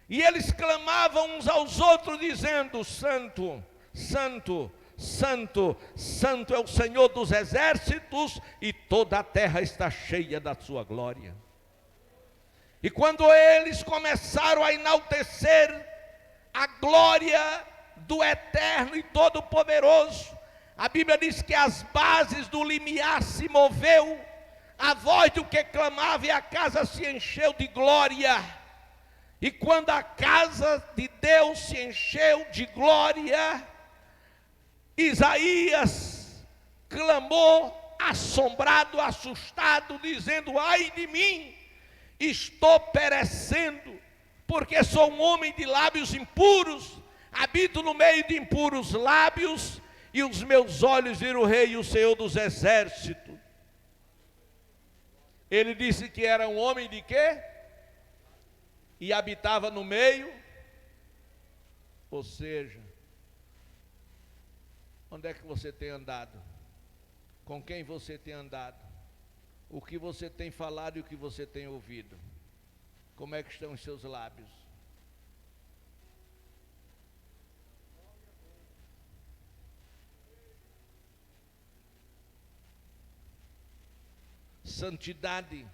Speaker 1: E eles clamavam uns aos outros dizendo: Santo, Santo, Santo, Santo é o Senhor dos exércitos, e toda a terra está cheia da sua glória. E quando eles começaram a enaltecer a glória do Eterno e Todo-Poderoso, a Bíblia diz que as bases do limiar se moveu, a voz do que clamava, e a casa se encheu de glória. E quando a casa de Deus se encheu de glória, Isaías clamou, assombrado, assustado, dizendo: ai de mim, estou perecendo, porque sou um homem de lábios impuros, habito no meio de impuros lábios, e os meus olhos viram o Rei e o Senhor dos exércitos. Ele disse que era um homem de quê? E habitava no meio. Ou seja, onde é que você tem andado? Com quem você tem andado? O que você tem falado e o que você tem ouvido? Como é que estão os seus lábios? Santidade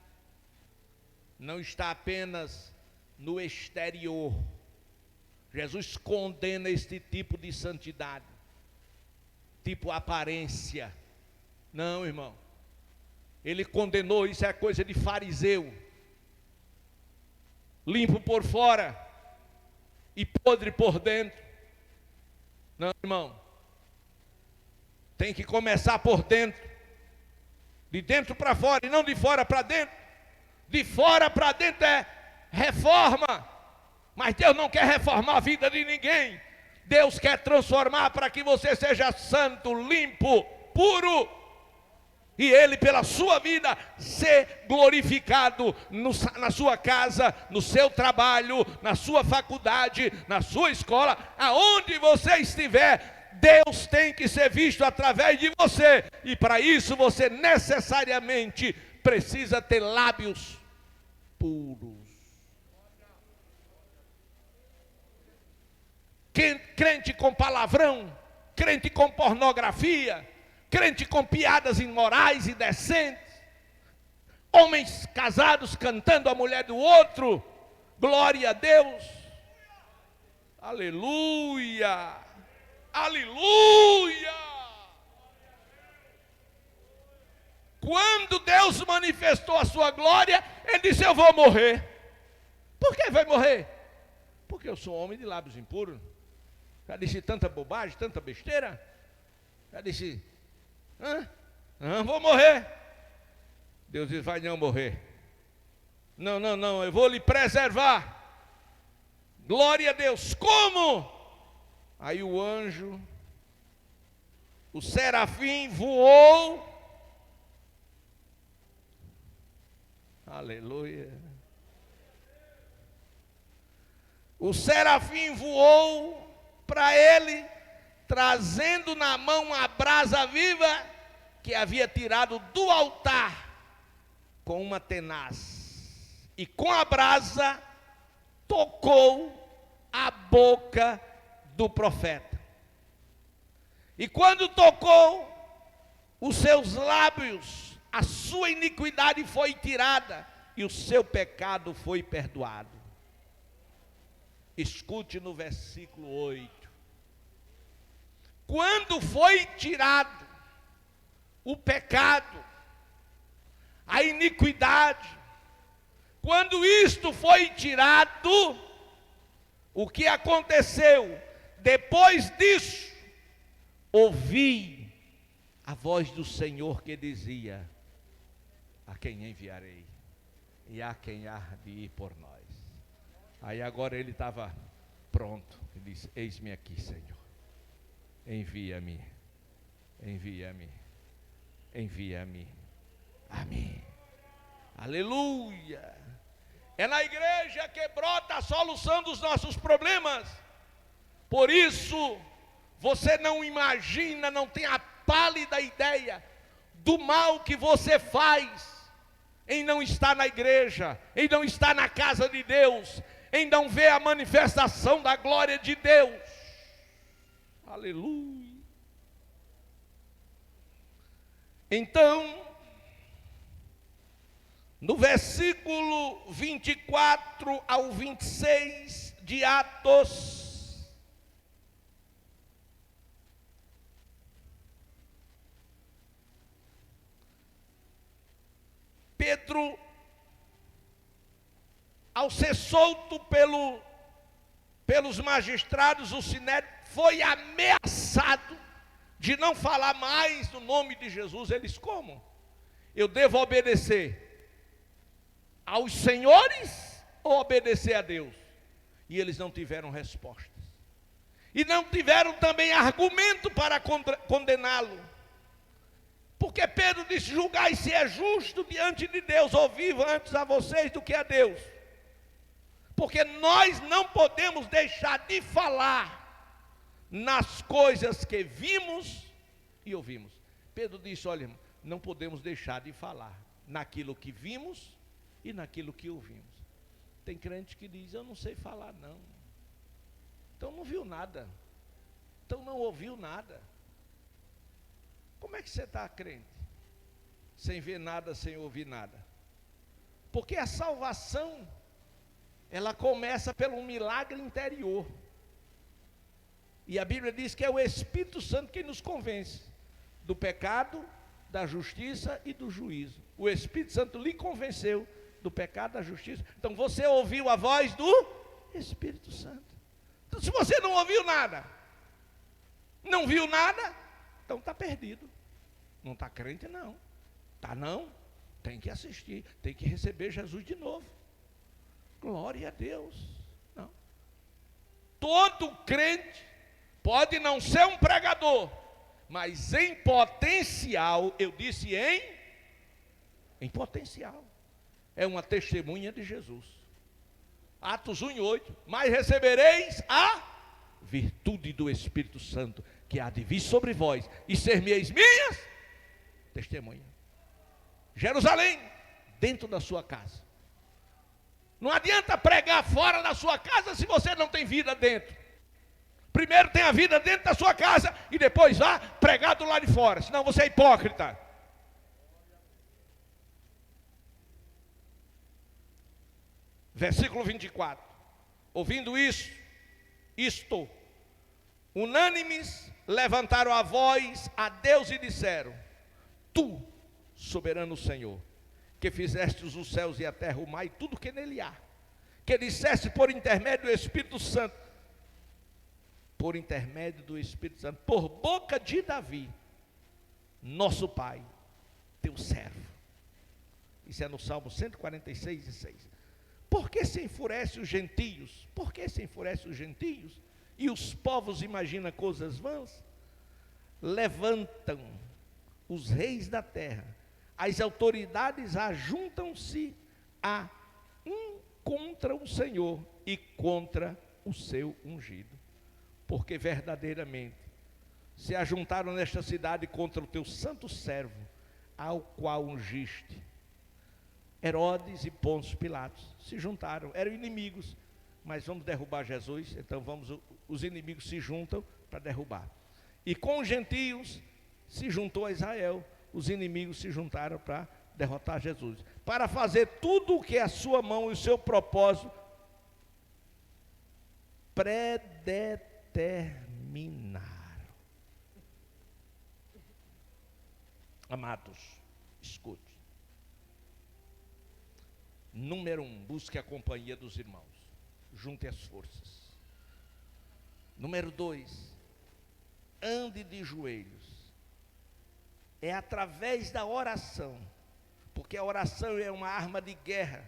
Speaker 1: não está apenas no exterior. Jesus condena este tipo de santidade, tipo aparência. Não, irmão. Ele condenou, isso é coisa de fariseu. Limpo por fora e podre por dentro. Não, irmão. Tem que começar por dentro. De dentro para fora e não de fora para dentro. De fora para dentro é reforma. Mas Deus não quer reformar a vida de ninguém. Deus quer transformar para que você seja santo, limpo, puro. E Ele, pela sua vida, ser glorificado na sua casa, no seu trabalho, na sua faculdade, na sua escola, aonde você estiver. Deus tem que ser visto através de você. E para isso você necessariamente precisa ter lábios puros. Crente com palavrão, crente com pornografia, crente com piadas imorais e indecentes, homens casados cantando a mulher do outro, glória a Deus, aleluia, aleluia. Quando Deus manifestou a sua glória, ele disse: eu vou morrer. Por que vai morrer? Porque eu sou homem de lábios impuros. Já disse tanta bobagem, tanta besteira. Já disse, vou morrer. Deus diz: vai não morrer. Não, eu vou lhe preservar. Glória a Deus. Como? Aí o anjo, o serafim voou. Aleluia. O serafim voou para ele, trazendo na mão a brasa viva que havia tirado do altar com uma tenaz. E com a brasa tocou a boca do profeta. E quando tocou os seus lábios, a sua iniquidade foi tirada e o seu pecado foi perdoado. Escute no versículo 8. Quando foi tirado o pecado, a iniquidade, quando isto foi tirado, o que aconteceu? Depois disso, ouvi a voz do Senhor que dizia: a quem enviarei? E a quem há de ir por nós? Aí agora ele estava pronto. Ele disse: eis-me aqui, Senhor. Envia-me. Envia-me. Envia-me a mim. Aleluia. É na igreja que brota a solução dos nossos problemas. Por isso, você não imagina, não tem a pálida ideia do mal que você faz em não estar na igreja, em não estar na casa de Deus, em não ver a manifestação da glória de Deus. Aleluia. Então, no versículo 24 ao 26 de Atos, Pedro, ao ser solto pelos magistrados, o sinédrio, foi ameaçado de não falar mais no nome de Jesus. Eles: como? Eu devo obedecer aos senhores ou obedecer a Deus? E eles não tiveram respostas. E não tiveram também argumento para condená-lo. Porque Pedro disse: julgai se é justo diante de Deus, ou vivo antes a vocês do que a Deus. Porque nós não podemos deixar de falar nas coisas que vimos e ouvimos. Pedro disse: olha, irmão, não podemos deixar de falar naquilo que vimos e naquilo que ouvimos. Tem crente que diz: eu não sei falar não. Então não viu nada. Então não ouviu nada. Como é que você está, crente? Sem ver nada, sem ouvir nada. Porque a salvação, ela começa pelo milagre interior. E a Bíblia diz que é o Espírito Santo que nos convence do pecado, da justiça e do juízo. O Espírito Santo lhe convenceu do pecado, da justiça. Então você ouviu a voz do Espírito Santo. Então, se você não ouviu nada, não viu nada, então está perdido. Não está crente não. Está não. Tem que assistir, tem que receber Jesus de novo. Glória a Deus. Não. Todo crente pode não ser um pregador, mas em potencial, eu disse em potencial, é uma testemunha de Jesus. Atos 1:8, mas recebereis a virtude do Espírito Santo, que há de vir sobre vós, e ser-me-eis minhas testemunhas. Jerusalém, dentro da sua casa. Não adianta pregar fora da sua casa se você não tem vida dentro. Primeiro tem a vida dentro da sua casa e depois vá pregar do lado de fora, senão você é hipócrita. Versículo 24. Ouvindo isto, unânimes levantaram a voz a Deus e disseram: Tu, soberano Senhor, que fizestes os céus e a terra, o mar e tudo que nele há, que disseste por intermédio do Espírito Santo, por boca de Davi, nosso pai, teu servo. Isso é no Salmo 146, 6. Por que se enfurece os gentios? Por que se enfurece os gentios? E os povos imaginam coisas vãs? Levantam os reis da terra, as autoridades ajuntam-se contra o Senhor e contra o seu ungido. Porque verdadeiramente se ajuntaram nesta cidade contra o teu santo servo, ao qual ungiste. Herodes e Pôncio Pilatos se juntaram, eram inimigos, mas vamos derrubar Jesus, então os inimigos se juntam para derrubar. E com os gentios se juntou a Israel, os inimigos se juntaram para derrotar Jesus, para fazer tudo o que a sua mão e o seu propósito predeterminaram. Amados, escute. Número 1, busque a companhia dos irmãos, junte as forças. Número 2, ande de joelhos. É através da oração, porque a oração é uma arma de guerra.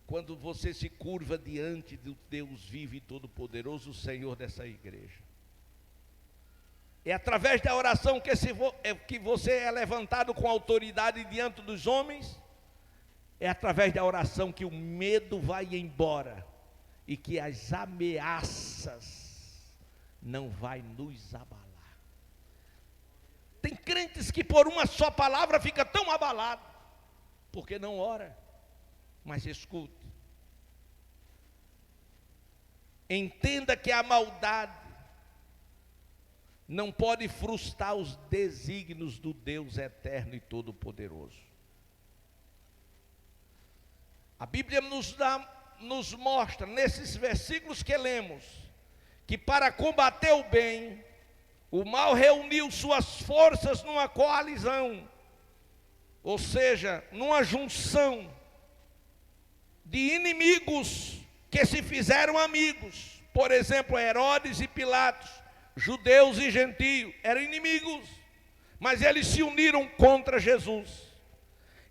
Speaker 1: Quando você se curva diante do Deus vivo e todo-poderoso, o Senhor dessa igreja. É através da oração que você é levantado com autoridade diante dos homens. É através da oração que o medo vai embora e que as ameaças não vai nos abalar. Tem crentes que por uma só palavra fica tão abalado, porque não ora. Mas escute, entenda que a maldade não pode frustrar os desígnios do Deus eterno e todo-poderoso. A Bíblia nos mostra, nesses versículos que lemos, que para combater o bem, o mal reuniu suas forças numa coalizão, ou seja, numa junção de inimigos que se fizeram amigos. Por exemplo, Herodes e Pilatos, judeus e gentios, eram inimigos, mas eles se uniram contra Jesus.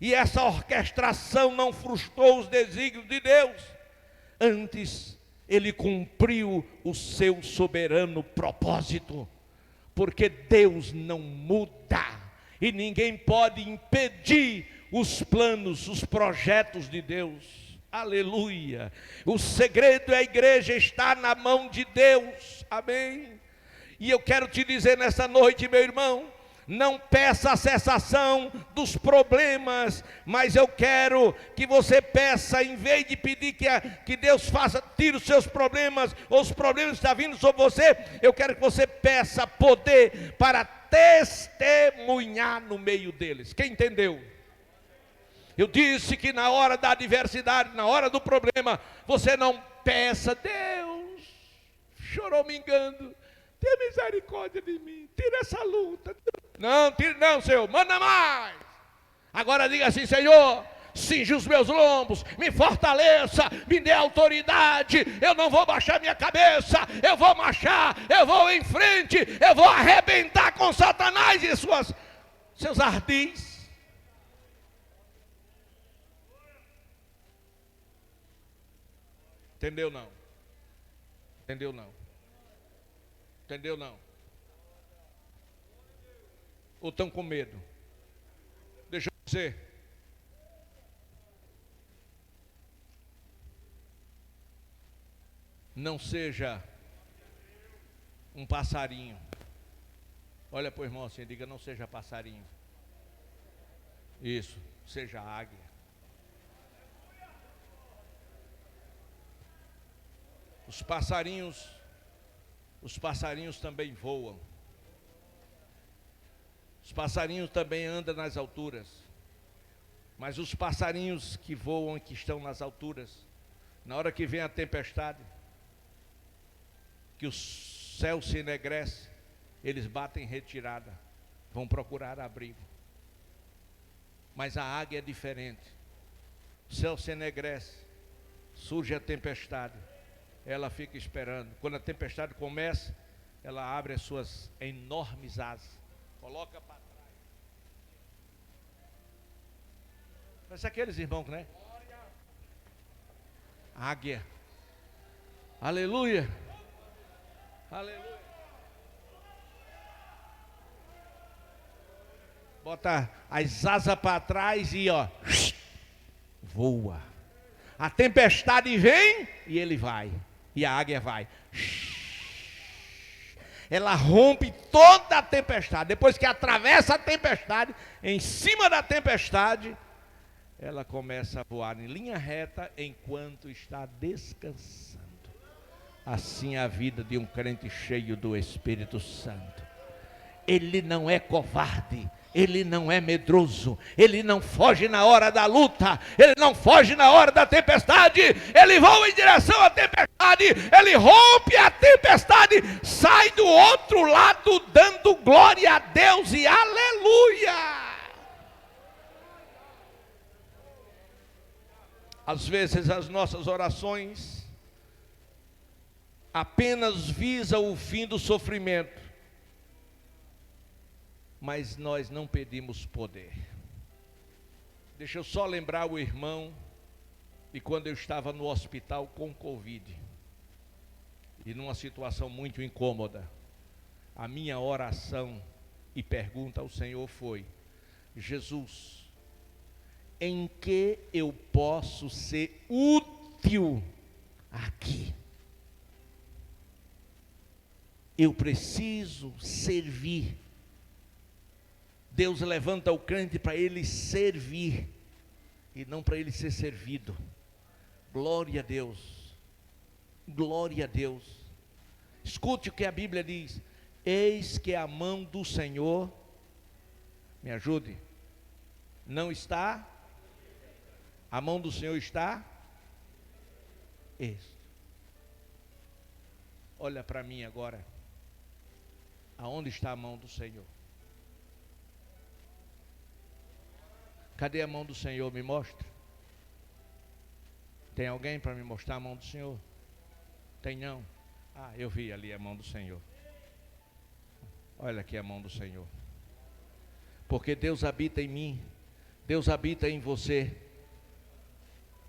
Speaker 1: E essa orquestração não frustrou os desígnios de Deus. Antes, ele cumpriu o seu soberano propósito. Porque Deus não muda. E ninguém pode impedir os planos, os projetos de Deus. Aleluia. O segredo da igreja está na mão de Deus. Amém. E eu quero te dizer nessa noite, meu irmão, não peça a cessação dos problemas, mas eu quero que você peça, em vez de pedir que Deus tire os seus problemas, ou os problemas que estão vindo sobre você, eu quero que você peça poder para testemunhar no meio deles. Quem entendeu? Eu disse que na hora da adversidade, na hora do problema, você não peça: Deus, choramingando, tenha misericórdia de mim, tira essa luta. Não, tire não, Senhor, manda mais. Agora diga assim: Senhor, cinge os meus lombos, me fortaleça, me dê autoridade. Eu não vou baixar minha cabeça, eu vou marchar, eu vou em frente, eu vou arrebentar com Satanás e seus ardis. Entendeu não? Entendeu não? Entendeu não? Ou estão com medo? Deixa eu dizer. Não seja um passarinho. Olha para o irmão assim, diga: não seja passarinho. Isso, seja águia. Os passarinhos também voam. Os passarinhos também andam nas alturas. Mas os passarinhos que voam, que estão nas alturas, na hora que vem a tempestade, que o céu se enegrece, eles batem retirada, vão procurar abrigo. Mas a águia é diferente. O céu se enegrece, surge a tempestade, ela fica esperando. Quando a tempestade começa, ela abre as suas enormes asas, coloca para trás. Parece aqueles irmãos, né? Águia. Aleluia. Aleluia. Bota as asas para trás e ó, voa. A tempestade vem e ele vai. E a águia vai. Ela rompe toda a tempestade. Depois que atravessa a tempestade, em cima da tempestade, ela começa a voar em linha reta enquanto está descansando. Assim é a vida de um crente cheio do Espírito Santo. Ele não é covarde, ele não é medroso, ele não foge na hora da luta, ele não foge na hora da tempestade, ele voa em direção à tempestade, ele rompe a tempestade, sai do outro lado dando glória a Deus e aleluia. Às vezes as nossas orações apenas visam o fim do sofrimento, mas nós não pedimos poder. Deixa eu só lembrar o irmão de quando eu estava no hospital com Covid, e numa situação muito incômoda. A minha oração e pergunta ao Senhor foi: Jesus, em que eu posso ser útil aqui? Eu preciso servir. Deus levanta o crente para ele servir e não para ele ser servido. Glória a Deus. Glória a Deus. Escute o que a Bíblia diz: eis que a mão do Senhor, me ajude, não está, a mão do Senhor está, isso. Olha para mim agora, aonde está a mão do Senhor? Cadê a mão do Senhor? Me mostra. Tem alguém para me mostrar a mão do Senhor? Tem não? Ah, eu vi ali a mão do Senhor. Olha aqui a mão do Senhor. Porque Deus habita em mim, Deus habita em você.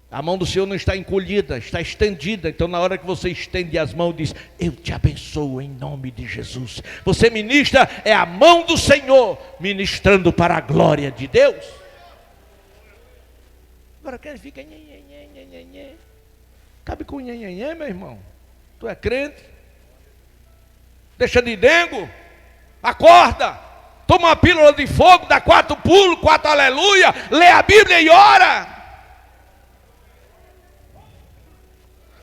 Speaker 1: A mão do Senhor não está encolhida, está estendida. Então na hora que você estende as mãos, diz: eu te abençoo em nome de Jesus. Você ministra, é a mão do Senhor ministrando para a glória de Deus. Agora quem fica nhe. Cabe com nhe, meu irmão. Tu é crente? Deixa de dengo. Acorda. Toma uma pílula de fogo, dá 4 pulos, 4 aleluia. Lê a Bíblia e ora.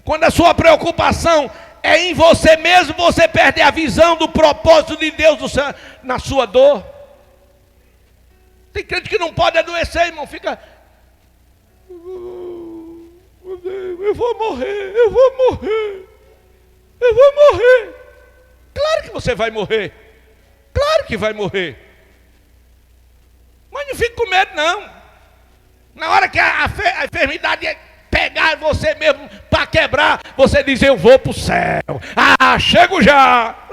Speaker 1: Quando a sua preocupação é em você mesmo, você perde a visão do propósito de Deus na sua dor. Tem crente que não pode adoecer, irmão. Fica: eu vou morrer, eu vou morrer, eu vou morrer. Claro que você vai morrer. Claro que vai morrer. Mas não fique com medo não. Na hora que a enfermidade pegar você mesmo para quebrar, você diz: eu vou para o céu. Ah, chego já.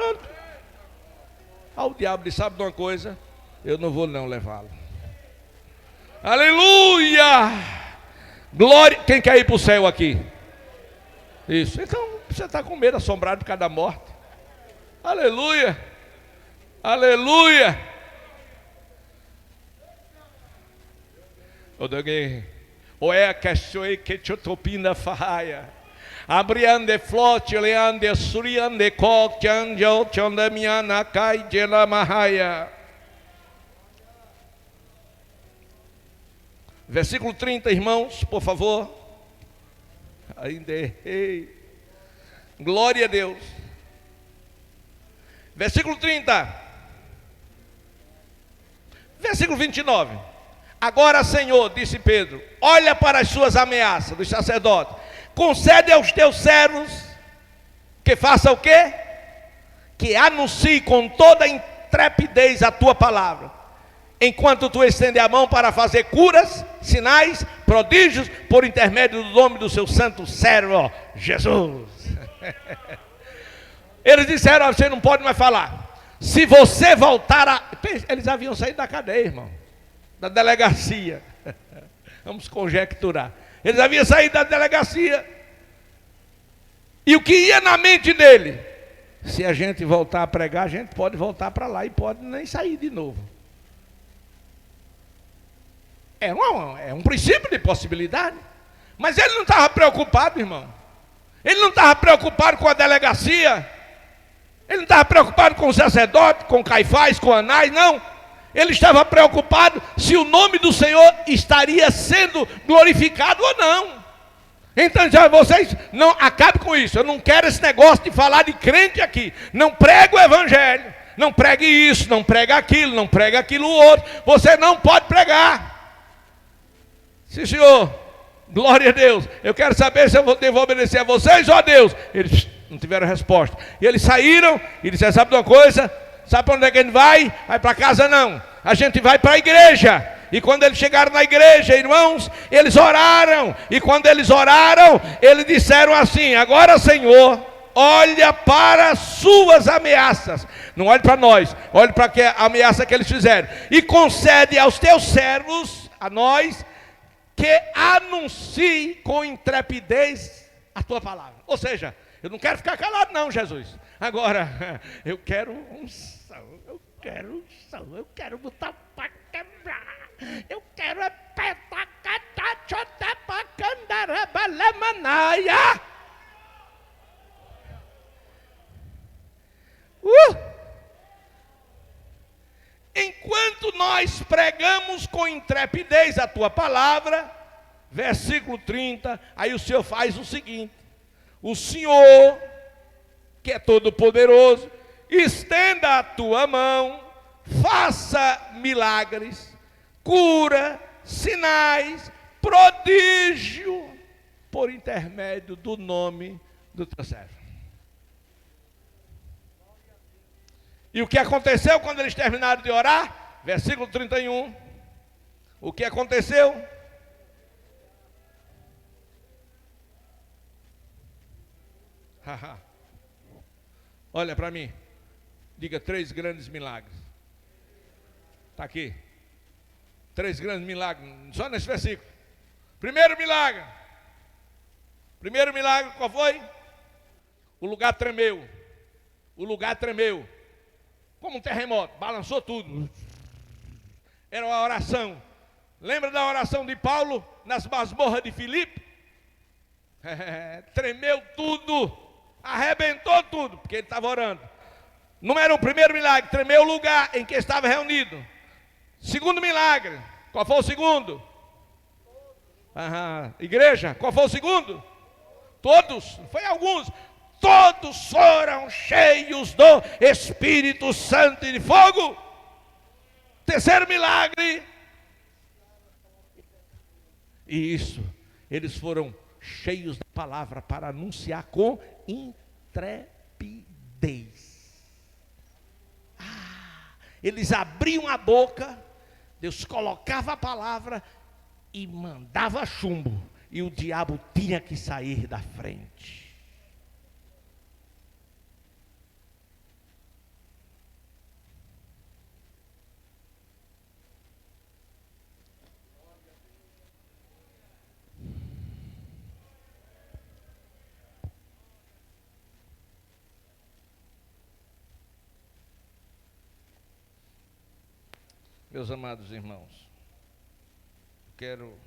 Speaker 1: Ah, o diabo diz: sabe de uma coisa? Eu não vou não levá-lo. Aleluia! Glória. Quem quer ir para o céu aqui? Isso. Então você está com medo, assombrado por causa da morte. Aleluia! Aleluia! Ou é a questão que chotopina faia. Abriande flote leande suriande coque angel chondamiana cai gela mahaya. Versículo 30, irmãos, por favor. Ainda errei. Glória a Deus. Versículo 30. Versículo 29. Agora, Senhor, disse Pedro, olha para as suas ameaças dos sacerdotes, concede aos teus servos que faça o quê? Que anuncie com toda intrepidez a tua palavra, enquanto tu estende a mão para fazer curas, sinais, prodígios, por intermédio do nome do seu santo servo, Jesus. Eles disseram, você não pode mais falar. Se você voltar a... Eles haviam saído da cadeia, irmão, da delegacia. Vamos conjecturar. Eles haviam saído da delegacia. E o que ia na mente dele? Se a gente voltar a pregar, a gente pode voltar para lá e pode nem sair de novo. É um princípio de possibilidade. Mas ele não estava preocupado, irmão. Ele não estava preocupado com a delegacia. Ele não estava preocupado com o sacerdote, com Caifás, com Anás, não. Ele estava preocupado se o nome do Senhor estaria sendo glorificado ou não. Então já vocês não acabem com isso. Eu não quero esse negócio de falar de crente aqui. Não prega o evangelho. Não pregue isso, não prega aquilo outro. Você não pode pregar. Sim, senhor. Glória a Deus. Eu quero saber se eu devo obedecer a vocês ou a Deus. Eles não tiveram resposta. E eles saíram e disseram, sabe de uma coisa? Sabe para onde é que a gente vai? Vai para casa não. A gente vai para a igreja. E quando eles chegaram na igreja, irmãos, eles oraram. E quando eles oraram, eles disseram assim, agora, Senhor, olha para as suas ameaças. Não olhe para nós, olhe para a ameaça que eles fizeram. E concede aos teus servos, a nós, que anuncie com intrepidez a tua palavra. Ou seja, eu não quero ficar calado não, Jesus. Agora, eu quero unção, eu quero botar para quebrar. Eu quero é petacatachotapacandarabalemanaia. Enquanto nós pregamos com intrepidez a tua palavra, versículo 30, aí o Senhor faz o seguinte: o Senhor, que é todo poderoso, estenda a tua mão, faça milagres, cura, sinais, prodígio, por intermédio do nome do teu servo. E o que aconteceu quando eles terminaram de orar? Versículo 31. O que aconteceu? Olha para mim. Diga 3 grandes milagres. Está aqui. 3 grandes milagres, só nesse versículo. Primeiro milagre, qual foi? O lugar tremeu. Como um terremoto, balançou tudo. Era uma oração. Lembra da oração de Paulo nas masmorras de Filipe? Tremeu tudo, arrebentou tudo, porque ele estava orando. Não era o primeiro milagre, tremeu o lugar em que estava reunido. Segundo milagre, qual foi o segundo? Igreja, qual foi o segundo? Todos, não foi alguns. Todos foram cheios do Espírito Santo e de fogo. Terceiro milagre. E isso, eles foram cheios da palavra para anunciar com intrepidez. Eles abriam a boca, Deus colocava a palavra e mandava chumbo, e o diabo tinha que sair da frente. Meus amados irmãos, quero